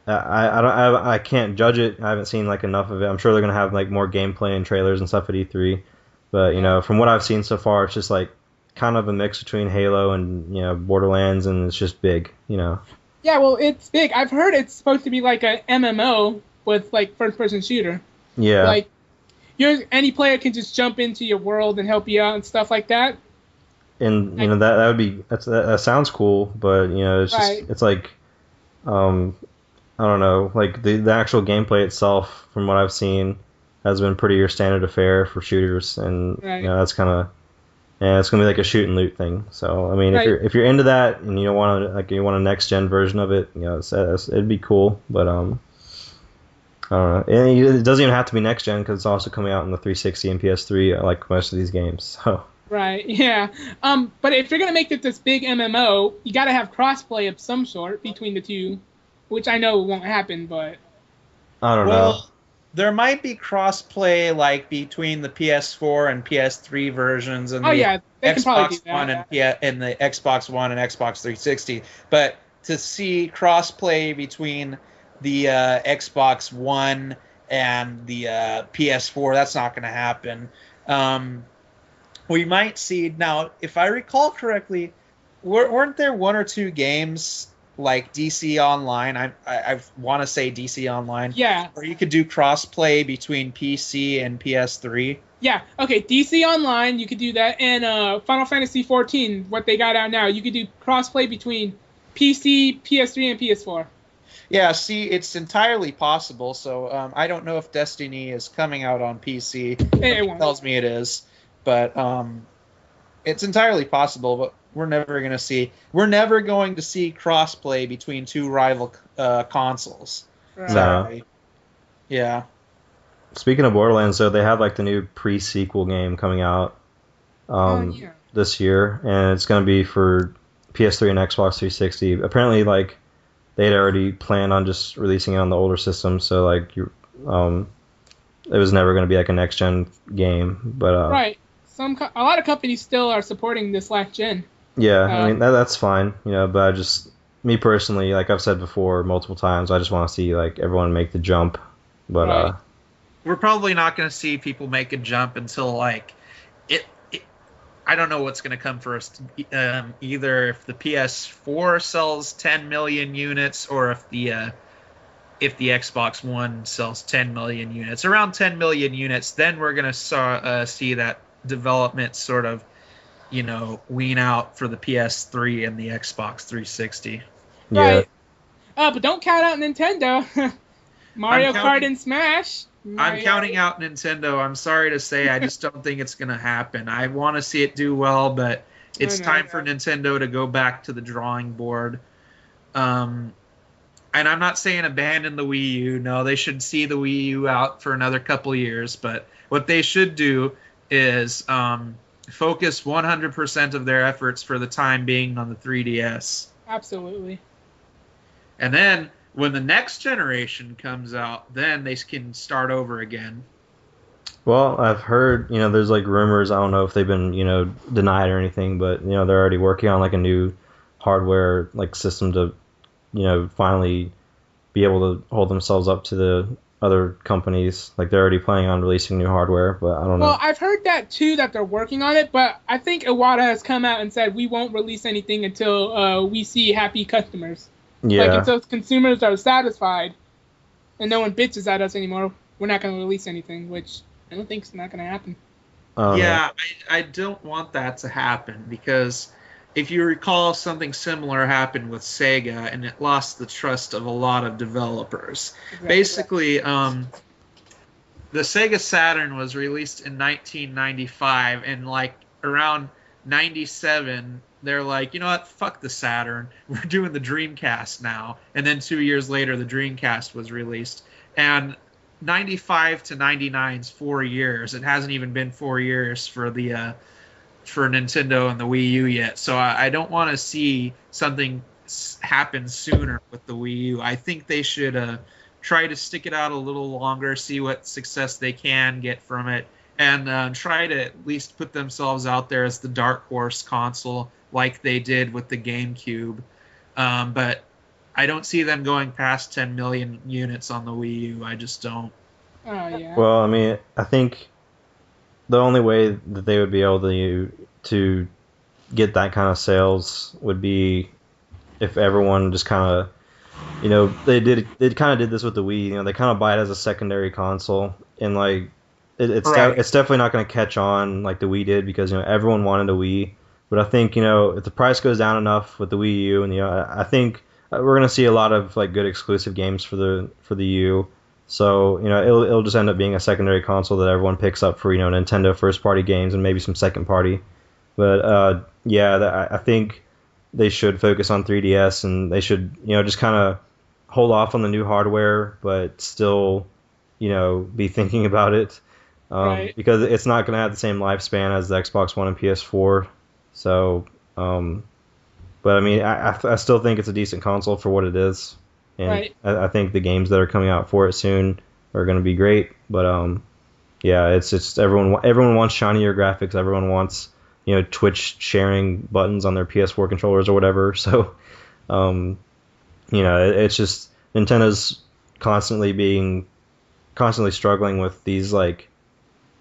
S1: I can't judge it. I haven't seen like enough of it. I'm sure they're gonna have like more gameplay and trailers and stuff at E3, but from what I've seen so far, it's just like kind of a mix between Halo and Borderlands, and it's just big.
S2: Yeah, well, it's big. I've heard it's supposed to be like a MMO with like first-person shooter.
S1: Yeah.
S2: Like, any player can just jump into your world and help you out and stuff like that.
S1: And that would be that sounds cool, but it's just
S2: right.
S1: It's like I don't know, like the actual gameplay itself, from what I've seen, has been pretty your standard affair for shooters, and
S2: right.
S1: That's kind of it's gonna be like a shoot and loot thing. So I mean,
S2: right.
S1: if you're into that and you want a next gen version of it, it'd be cool. But don't know. And it doesn't even have to be next gen because it's also coming out in the 360 and PS3, like most of these games. So
S2: Right, yeah. But if you're gonna make it this big MMO, you gotta have crossplay of some sort between the two, which I know won't happen, but
S1: I don't know.
S3: Well, there might be crossplay like between the PS4 and PS3 versions and
S2: oh
S3: the
S2: yeah, they can probably
S3: Xbox
S2: do
S3: One
S2: that.
S3: and the Xbox One and Xbox 360. But to see crossplay between the Xbox One and the PS4, that's not going to happen. Um, we might see now, if I recall correctly, weren't there one or two games like DC Online? I want to say DC Online,
S2: Yeah,
S3: where you could do crossplay between PC and PS3.
S2: yeah. Okay, DC Online, you could do that, and Final Fantasy 14, what they got out now, you could do crossplay between PC, PS3, and PS4.
S3: Yeah, see, it's entirely possible. So I don't know if Destiny is coming out on PC.
S2: It won't.
S3: Tells me it is, but it's entirely possible. But we're never going to see crossplay between two rival consoles.
S2: Right.
S3: Sorry. Yeah.
S1: Speaking of Borderlands, so they have like the new pre-sequel game coming out
S2: Yeah.
S1: this year, and it's going to be for PS3 and Xbox 360. Apparently, like they had already planned on just releasing it on the older system, so like it was never going to be like a next gen game. But
S2: Right. A lot of companies still are supporting this last gen.
S1: yeah, I mean that's fine, But I just me personally, like I've said before multiple times, I just want to see like everyone make the jump. But
S2: Right.
S3: We're probably not going to see people make a jump until like it I don't know what's going to come first. Either if the PS4 sells 10 million units, or if the Xbox One sells 10 million units. Around 10 million units, then we're going to see that development sort of, wean out for the PS3 and the Xbox 360.
S1: yeah,
S2: Right. But don't count out Nintendo. Mario
S3: I'm
S2: Kart
S3: counting-
S2: and Smash.
S3: I'm counting out Nintendo. I'm sorry to say, I just don't think it's going to happen. I want to see it do well, but it's time for Nintendo to go back to the drawing board. And I'm not saying abandon the Wii U. No, they should see the Wii U out for another couple years. But what they should do is focus 100% of their efforts for the time being on the 3DS.
S2: Absolutely.
S3: And then when the next generation comes out, then they can start over again.
S1: well, I've heard, there's like rumors. I don't know if they've been, denied or anything, but they're already working on like a new hardware like system to, finally be able to hold themselves up to the other companies. Like they're already planning on releasing new hardware, but I don't know.
S2: Well, I've heard that too, that they're working on it, but I think Iwata has come out and said we won't release anything until we see happy customers.
S1: Yeah.
S2: Like until consumers are satisfied and no one bitches at us anymore, we're not going to release anything, which I don't think is not going to happen.
S3: Yeah, I don't want that to happen, because if you recall, something similar happened with Sega, and it lost the trust of a lot of developers.
S2: Exactly.
S3: Basically, the Sega Saturn was released in 1995, and like around 97, they're like, you know what, fuck the Saturn, we're doing the Dreamcast now. And then 2 years later, the Dreamcast was released. And 95 to 99's 4 years. It hasn't even been 4 years for the for Nintendo and the Wii U yet. So I don't want to see something happen sooner with the Wii U. I think they should try to stick it out a little longer, see what success they can get from it, and try to at least put themselves out there as the dark horse console like they did with the GameCube. But I don't see them going past 10 million units on the Wii U. I just don't.
S2: Oh, yeah.
S1: Well, I mean, I think the only way that they would be able to get that kind of sales would be if everyone just kind of, they kind of did this with the Wii. They kind of buy it as a secondary console, and like it's
S3: Right.
S1: it's definitely not going to catch on like the Wii did, because everyone wanted a Wii. But I think if the price goes down enough with the Wii U, and I think we're going to see a lot of like good exclusive games for the U. So it'll just end up being a secondary console that everyone picks up for Nintendo first party games and maybe some second party. But I think they should focus on 3DS, and they should just kind of hold off on the new hardware, but still be thinking about it,
S2: Right.
S1: because it's not going to have the same lifespan as the Xbox One and PS4. So, but I mean, I still think it's a decent console for what it is, and
S2: Right.
S1: I think the games that are coming out for it soon are going to be great. But yeah, it's just everyone wants shinier graphics. Everyone wants Twitch sharing buttons on their PS4 controllers or whatever. So um, it's just Nintendo's constantly struggling with these like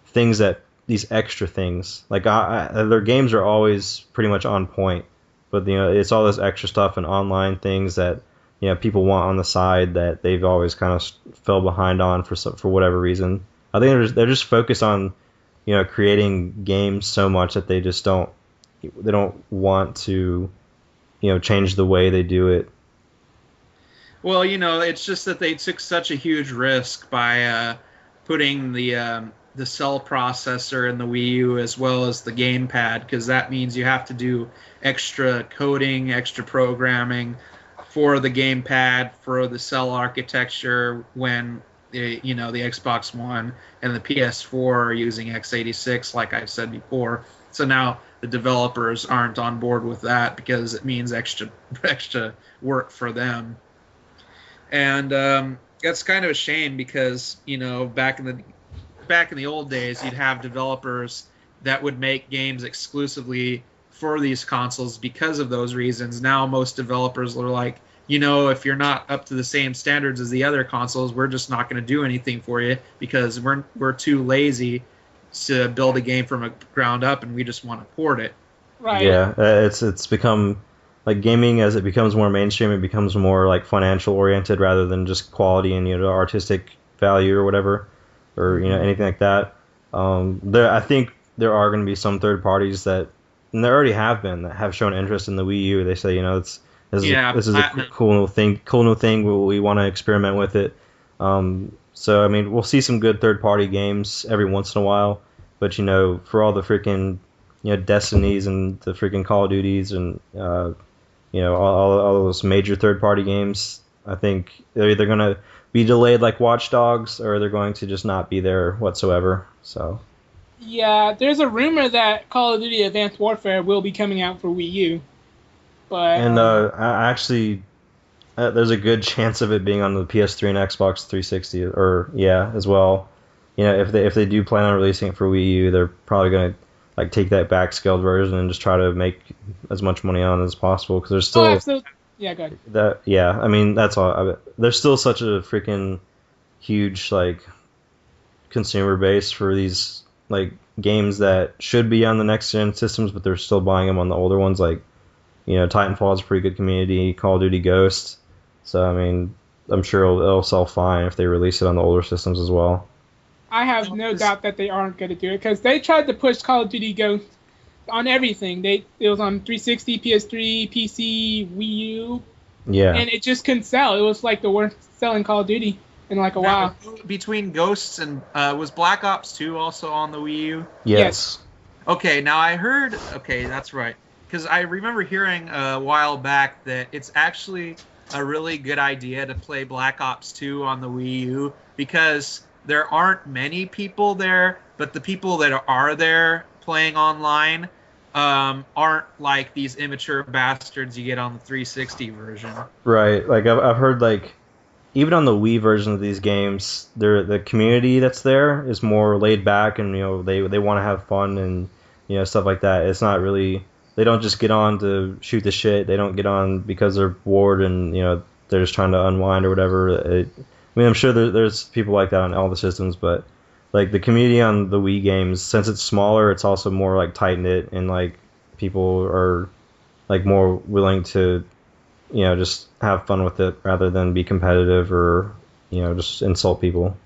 S1: things these extra things. Like their games are always pretty much on point, but it's all this extra stuff and online things that people want on the side that they've always kind of fell behind on for whatever reason. I think they're just focused on creating games so much that they don't want to change the way they do it.
S3: Well, it's just that they took such a huge risk by putting the cell processor in the Wii U as well as the gamepad, because that means you have to do extra coding, extra programming for the gamepad, for the cell architecture when the Xbox One and the PS4 are using x86, like I said before. So now the developers aren't on board with that because it means extra work for them. And that's kind of a shame because back in the old days, you'd have developers that would make games exclusively for these consoles because of those reasons. Now most developers are like, if you're not up to the same standards as the other consoles, we're just not going to do anything for you because we're too lazy to build a game from a ground up, and we just want to port it.
S2: Right.
S1: Yeah, it's become like gaming as it becomes more mainstream. It becomes more like financial oriented rather than just quality and artistic value or whatever, or anything like that. I think there are going to be some third parties and there already have been, that have shown interest in the Wii U. They say this is a cool new thing. We want to experiment with it. So I mean, we'll see some good third party games every once in a while, but for all the freaking Destinies and the freaking Call of Duties and all those major third party games, I think they're either gonna be delayed like Watch Dogs, or they're going to just not be there whatsoever. So
S2: Yeah, there's a rumor that Call of Duty Advanced Warfare will be coming out for Wii U, but
S1: and I actually there's a good chance of it being on the PS3 and Xbox 360, or as well. If they do plan on releasing it for Wii U, they're probably gonna like take that back scaled version and just try to make as much money on it as possible, because there's still
S2: absolutely. Yeah, go ahead.
S1: I mean, that's all. There's still such a freaking huge like consumer base for these like games that should be on the next gen systems, but they're still buying them on the older ones. Like Titanfall is a pretty good community. Call of Duty Ghost. So I mean, I'm sure it'll sell fine if they release it on the older systems as well.
S2: I have no doubt that they aren't going to do it because they tried to push Call of Duty Ghost on everything. It was on 360, PS3, PC, Wii U,
S1: Yeah.
S2: and it just couldn't sell. It was like the worst selling Call of Duty in like a while.
S3: Between Ghosts and was Black Ops 2 also on the Wii U?
S1: Yes.
S3: Okay, now I heard. Okay, that's right. Because I remember hearing a while back that it's actually a really good idea to play Black Ops 2 on the Wii U because there aren't many people there, but the people that are there playing online aren't like these immature bastards you get on the 360 version.
S1: Right. Like I've heard like even on the Wii version of these games, the community that's there is more laid back, and they want to have fun and stuff like that. It's not really, they don't just get on to shoot the shit. They don't get on because they're bored and they're just trying to unwind or whatever. I mean, I'm sure there's people like that on all the systems, but like the community on the Wii games, since it's smaller, it's also more like tight knit, and like people are like more willing to just have fun with it rather than be competitive or just insult people.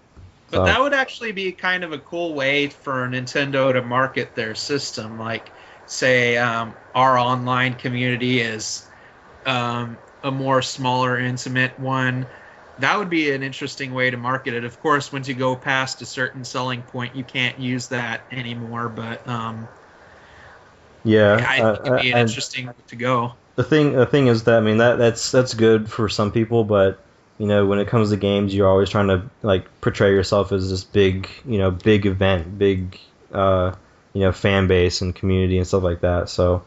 S3: But that would actually be kind of a cool way for Nintendo to market their system. Like, say, our online community is a more smaller, intimate one. That would be an interesting way to market it. Of course, once you go past a certain selling point, you can't use that anymore. But
S1: yeah,
S3: I think it'd be an interesting to go.
S1: The thing is that I mean that's good for some people, but when it comes to games, you're always trying to like portray yourself as this big, big event, big, fan base and community and stuff like that. So,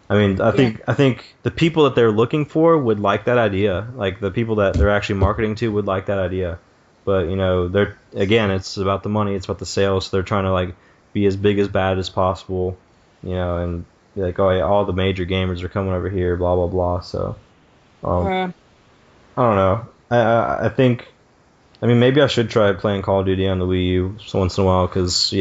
S1: I mean, I think the people that they're looking for would like that idea. Like the people that they're actually marketing to would like that idea. But they're again, it's about the money, it's about the sales. So they're trying to like be as big as bad as possible, and be like, oh yeah, all the major gamers are coming over here, blah blah blah. So, um, I don't know. I think, I mean, maybe I should try playing Call of Duty on the Wii U once in a while because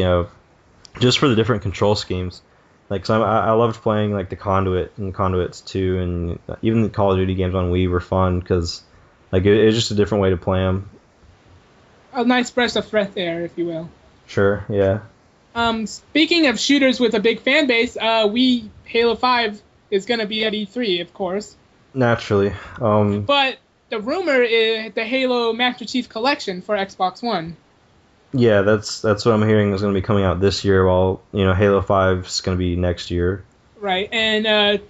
S1: just for the different control schemes. Like, so I loved playing like the Conduit and Conduits 2, and even the Call of Duty games on Wii were fun because like it's just a different way to play them.
S2: A nice breath of fresh air, if you will.
S1: Sure, yeah.
S2: Speaking of shooters with a big fan base, Halo 5 is going to be at E3, of course.
S1: Naturally.
S2: But the rumor is the Halo Master Chief Collection for Xbox One.
S1: Yeah, that's what I'm hearing is going to be coming out this year, while Halo 5 is going to be next year.
S2: Right, and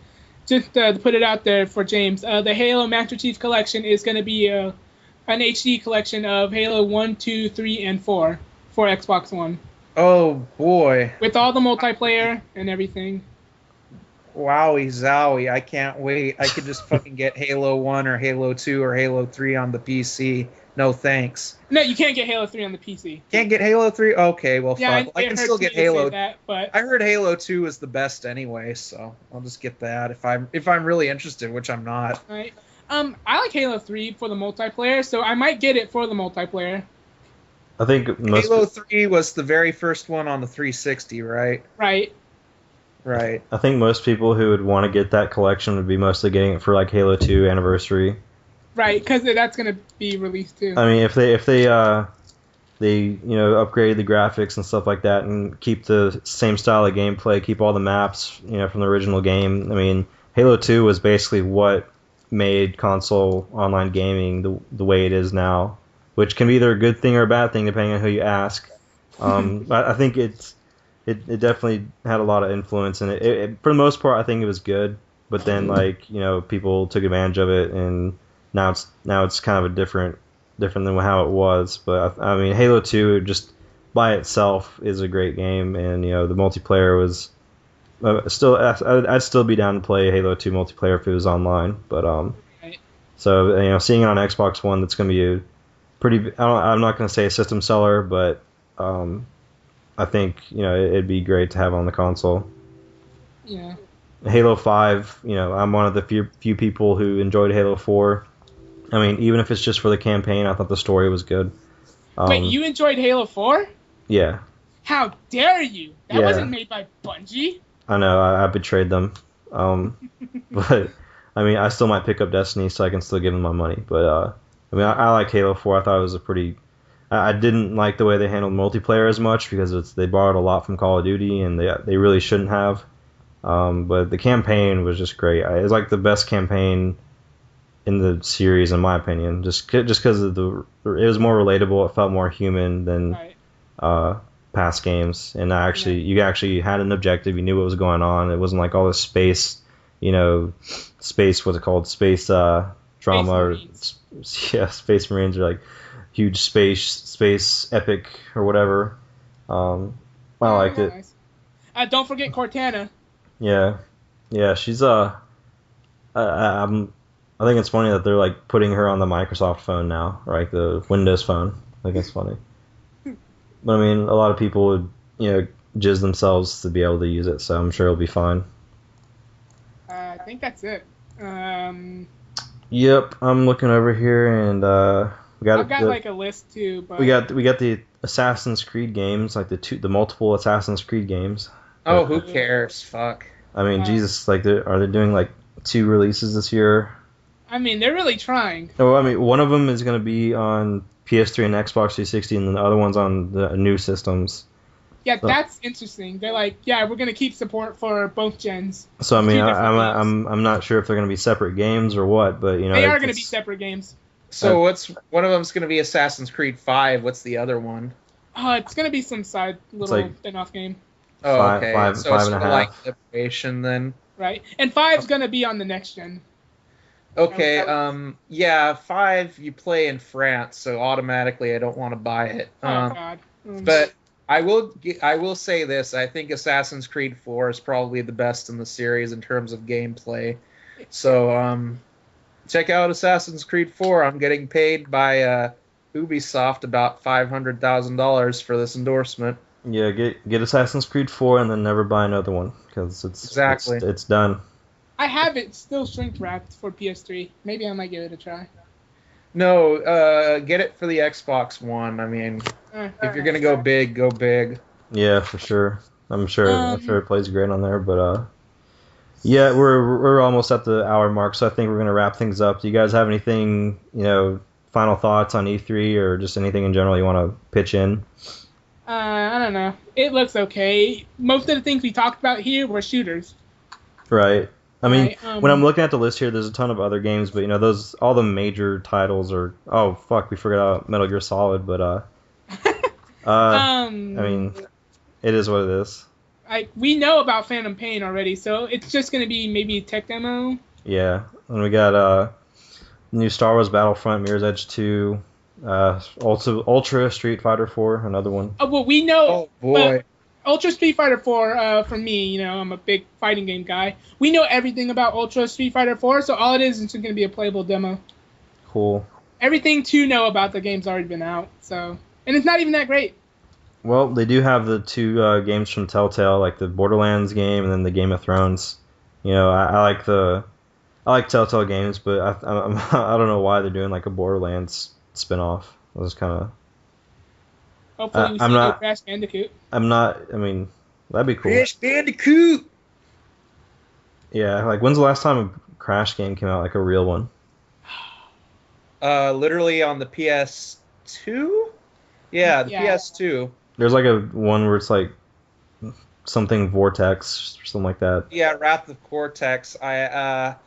S2: just to put it out there for James, the Halo Master Chief Collection is going to be an HD collection of Halo 1, 2, 3, and 4 for Xbox One.
S3: Oh boy!
S2: With all the multiplayer and everything.
S3: Wowie zowie! I can't wait. I could just fucking get Halo 1 or Halo 2 or Halo 3 on the PC. No thanks.
S2: No, you can't get Halo 3 on the PC.
S3: Can't get Halo 3? Okay, well,
S2: yeah,
S3: fuck. I can still get Halo.
S2: That, but
S3: I heard Halo 2 is the best anyway, so I'll just get that if I'm really interested, which I'm not.
S2: Right. I like Halo 3 for the multiplayer, so I might get it for the multiplayer.
S1: I think
S3: Halo 3 was the very first one on the 360, right?
S2: Right.
S3: Right.
S1: I think most people who would want to get that collection would be mostly getting it for like Halo 2 Anniversary.
S2: Right, because that's going to be released too.
S1: I mean, if they upgrade the graphics and stuff like that and keep the same style of gameplay, keep all the maps, from the original game. I mean, Halo 2 was basically what made console online gaming the way it is now, which can be either a good thing or a bad thing depending on who you ask. I think it definitely had a lot of influence, and it for the most part I think it was good. But then people took advantage of it, and now it's kind of a different than how it was. But I mean, Halo 2 just by itself is a great game, and the multiplayer was still. I'd still be down to play Halo 2 multiplayer if it was online. But
S2: right.
S1: So seeing it on Xbox One, that's going to be a pretty. I'm not going to say a system seller, but I think it'd be great to have on the console.
S2: Yeah.
S1: Halo 5, I'm one of the few people who enjoyed Halo 4. I mean, even if it's just for the campaign, I thought the story was good.
S2: Wait, you enjoyed Halo 4?
S1: Yeah.
S2: How dare you? That
S1: Yeah.
S2: wasn't made by Bungie.
S1: I know, I betrayed them. But, I mean, I still might pick up Destiny so I can still give them my money. But, I mean, I like Halo 4. I thought it was a pretty... I didn't like the way they handled multiplayer as much because they borrowed a lot from Call of Duty, and they really shouldn't have. But the campaign was just great. It was like the best campaign in the series, in my opinion. Just because of it was more relatable. It felt more human than past games, and you actually had an objective. You knew what was going on. It wasn't like all this space, space. What's it called? Space drama, Space Marines are like huge space epic or whatever. I liked it.
S2: Nice. Don't forget Cortana.
S1: Yeah, she's I think it's funny that they're like putting her on the Microsoft phone now, right? The Windows phone. I think it's funny. But I mean, a lot of people would jizz themselves to be able to use it, so I'm sure it'll be fine.
S2: I think that's it.
S1: Yep, I'm looking over here, and
S2: I've got like a list too. But
S1: we got the Assassin's Creed games, like the multiple Assassin's Creed games.
S3: Oh, who cares? Fuck.
S1: I mean, Jesus, like, are they doing like 2 releases this year?
S2: I mean, they're really trying.
S1: Oh, I mean, one of them is going to be on PS3 and Xbox 360, and then the other one's on the new systems.
S2: Yeah, that's interesting. They're like, yeah, we're going to keep support for both gens.
S1: So I mean, I'm not sure if they're going to be separate games or what, but
S2: they are going to be separate games.
S3: So what's one of them's going to be Assassin's Creed 5? What's the other one?
S2: It's going to be some side little spin-off game.
S3: Oh, okay.
S1: Five
S3: so it's
S1: and a half.
S3: like Liberation then.
S2: Right, and 5's going to be on the next gen.
S3: Okay, yeah, 5 you play in France, so automatically I don't want to buy it.
S2: Oh God.
S3: But I will say this, I think Assassin's Creed 4 is probably the best in the series in terms of gameplay. So check out Assassin's Creed 4. I'm getting paid by Ubisoft about $500,000 for this endorsement.
S1: Yeah, get Assassin's Creed 4 and then never buy another one because
S3: Exactly.
S1: it's done.
S2: I have it still shrink wrapped for PS3. Maybe I might give it a try.
S3: No, get it for the Xbox One. I mean, if you're gonna go big, go big.
S1: Yeah, for sure. I'm sure it plays great on there, but yeah, we're almost at the hour mark, so I think we're gonna wrap things up. Do you guys have anything, final thoughts on E3 or just anything in general you want to pitch in?
S2: I don't know. It looks okay. Most of the things we talked about here were shooters.
S1: Right. I mean,
S2: Right,
S1: when I'm looking at the list here, there's a ton of other games, but those all the major titles are. Oh fuck, we forgot about Metal Gear Solid, but I mean, it is what it is.
S2: Like we know about Phantom Pain already, so it's just gonna be maybe a tech demo.
S1: Yeah, and we got new Star Wars Battlefront, Mirror's Edge 2, Ultra Street Fighter 4, another one.
S2: Oh well, we know.
S3: Oh boy.
S2: Ultra Street Fighter 4, for me, I'm a big fighting game guy. We know everything about Ultra Street Fighter 4, so all it is just going to be a playable demo.
S1: Cool.
S2: Everything to know about the game's already been out, so and it's not even that great.
S1: Well, they do have the two games from Telltale, like the Borderlands game and then the Game of Thrones. I like Telltale games, but I don't know why they're doing like a Borderlands spinoff. I was kind of.
S2: Hopefully, we see no Crash Bandicoot.
S1: I mean, that'd be cool.
S3: Crash Bandicoot.
S1: Yeah, like when's the last time a Crash game came out, like a real one?
S3: Literally on the PS2. Yeah, the PS2.
S1: There's like a one where it's like something Vortex or something like that.
S3: Yeah, Wrath of Cortex. But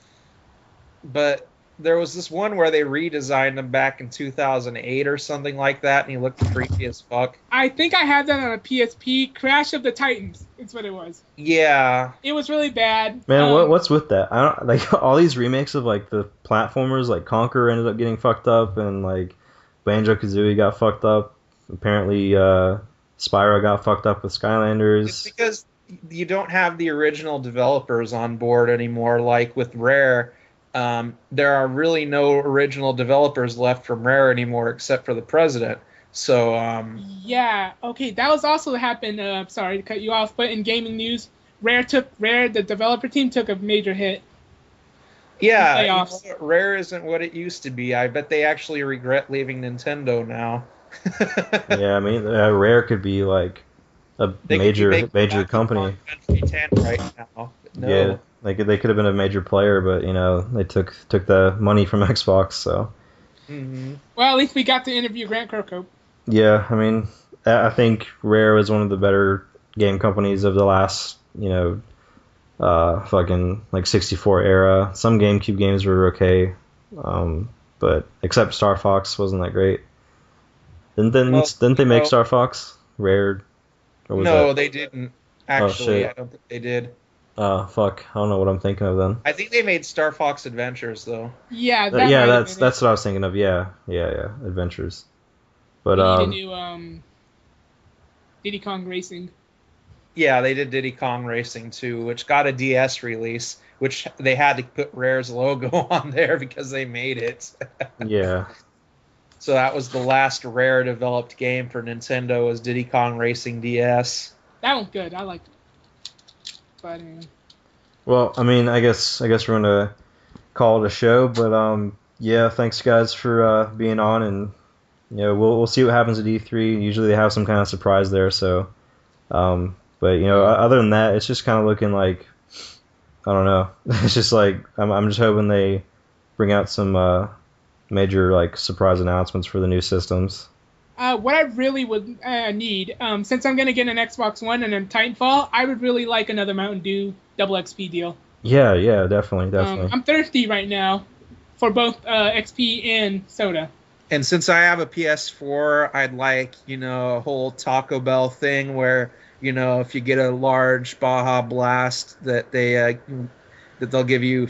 S3: there was this one where they redesigned him back in 2008 or something like that, and he looked creepy as fuck.
S2: I think I had that on a PSP. Crash of the Titans. It's what it was.
S3: Yeah.
S2: It was really bad.
S1: Man, what's with that? I don't like all these remakes of like the platformers. Like Conquer ended up getting fucked up, and like Banjo-Kazooie got fucked up. Apparently, Spyro got fucked up with Skylanders.
S3: It's because you don't have the original developers on board anymore. Like with Rare, there are really no original developers left from Rare anymore except for the president. So
S2: yeah, okay, that was also happened. Sorry to cut you off, but in gaming news, the developer team took a major hit.
S3: Yeah, Rare isn't what it used to be. I bet they actually regret leaving Nintendo now.
S1: Yeah, I mean, Rare could be like a major company.
S3: Right now. No.
S1: Yeah, like they could have been a major player, but they took the money from Xbox. So.
S3: Mm-hmm.
S2: Well, at least we got to interview Grant Kirkhope.
S1: Yeah, I mean, I think Rare was one of the better game companies of the last, fucking like 64 era. Some GameCube games were okay, but except Star Fox wasn't that great. Didn't they make Star Fox? Rare?
S3: Or was they didn't. Actually,
S1: oh,
S3: I don't think they did.
S1: Fuck. I don't know what I'm thinking of then.
S3: I think they made Star Fox Adventures though.
S2: Yeah,
S1: that's what I was thinking of. Yeah, Adventures. But
S2: we need a new Diddy Kong Racing.
S3: Yeah, they did Diddy Kong Racing too, which got a DS release, which they had to put Rare's logo on there because they made it.
S1: Yeah.
S3: So that was the last Rare developed game for Nintendo, was Diddy Kong Racing DS.
S2: That one's good. I liked it. But
S1: well, I mean, I guess we're gonna call it a show. But yeah, thanks guys for being on, and we'll see what happens at E3. Usually they have some kind of surprise there. So, but other than that, it's just kind of looking like I don't know. It's just like I'm just hoping they bring out some major like surprise announcements for the new systems.
S2: What I really would need, since I'm going to get an Xbox One and a Titanfall, I would really like another Mountain Dew double XP deal.
S1: Yeah, definitely.
S2: I'm thirsty right now for both XP and soda.
S3: And since I have a PS4, I'd like, a whole Taco Bell thing where, if you get a large Baja Blast that they'll give you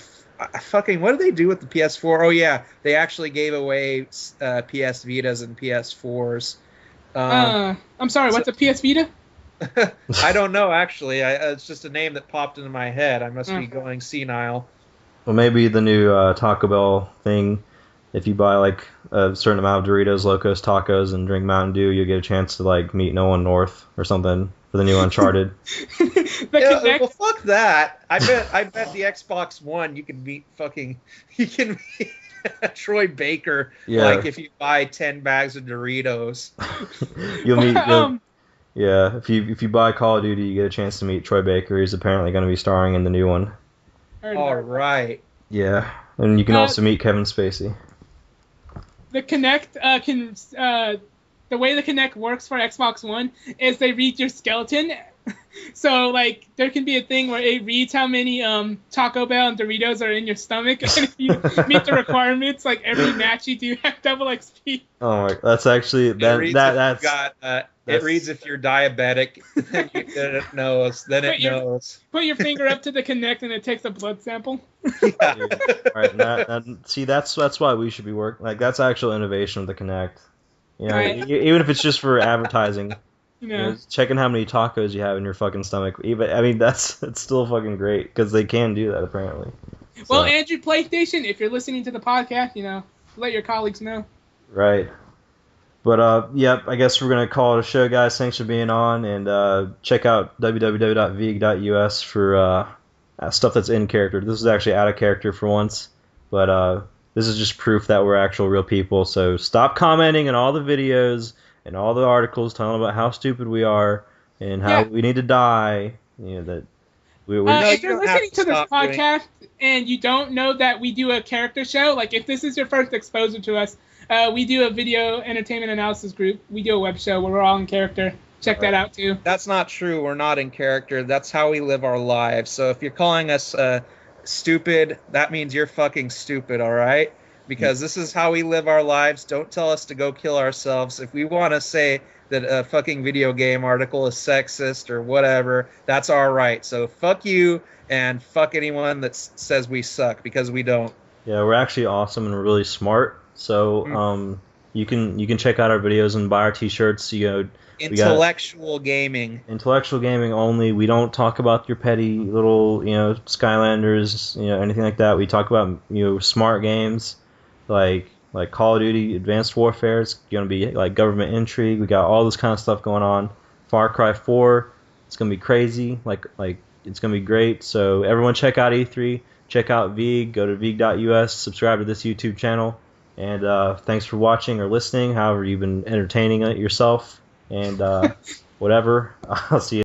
S3: fucking, what did they do with the PS4? Oh yeah, they actually gave away PS Vitas and PS4s.
S2: I'm sorry, what's a PS Vita?
S3: I don't know actually. It's just a name that popped into my head. I must be going senile.
S1: Well, maybe the new Taco Bell thing. If you buy like a certain amount of Doritos, Locos Tacos, and drink Mountain Dew, you'll get a chance to like meet Nolan North or something for the new Uncharted.
S3: Well, fuck that. I bet the Xbox One you can meet Troy Baker.
S1: Yeah.
S3: Like if you buy 10 bags of Doritos.
S1: You'll meet. Yeah, if you buy Call of Duty, you get a chance to meet Troy Baker. He's apparently going to be starring in the new one.
S3: All right.
S1: Yeah, and you can also meet Kevin Spacey.
S2: The Kinect the way the Kinect works for Xbox One is they read your skeleton. So like there can be a thing where it reads how many Taco Bell and Doritos are in your stomach, and if you meet the requirements, like every match you do have double XP.
S1: Oh my, that's actually
S3: it reads if you're diabetic, then it knows. Then it knows.
S2: Put your finger up to the Kinect and it takes a blood sample.
S3: Yeah.
S1: Right. That's why we should be working. Like that's actual innovation of the Kinect. You know,
S2: Right.
S1: Even if it's just for advertising.
S2: You
S1: You
S2: know.
S1: know, checking how many tacos you have in your fucking stomach. Even I mean, it's still fucking great because they can do that apparently.
S2: Well,
S1: So,
S2: Andrew PlayStation, if you're listening to the podcast, you know, let your colleagues know.
S1: right. But yep, I guess we're gonna call it a show, guys. Thanks for being on, and check out www.veag.us for stuff that's in character. This is actually out of character for once, but this is just proof that we're actual real people. So stop commenting on all the videos and all the articles telling about how stupid we are and how we need to die. You know that
S2: If you're listening to this podcast and you don't know that we do a character show, like if this is your first exposure to us, we do a video entertainment analysis group. We do a web show where we're all in character. Check that out too.
S3: That's not true. We're not in character. That's how we live our lives. So if you're calling us stupid, that means you're fucking stupid, all right? Because this is how we live our lives. Don't tell us to go kill ourselves. If we want to say that a fucking video game article is sexist or whatever, that's our right. So fuck you and fuck anyone that says we suck, because we don't.
S1: Yeah, we're actually awesome and we're really smart. So you can check out our videos and buy our t-shirts. You know,
S3: intellectual gaming
S1: only. We don't talk about your petty little, Skylanders, anything like that. We talk about, smart games like Call of Duty Advanced Warfare. It's going to be like government intrigue. We got all this kind of stuff going on. Far Cry 4, it's going to be crazy. Like it's going to be great. So everyone check out E3, check out VEAG, go to VEAG.us, subscribe to this YouTube channel. And thanks for watching or listening, however you've been entertaining it yourself. And whatever. I'll see you.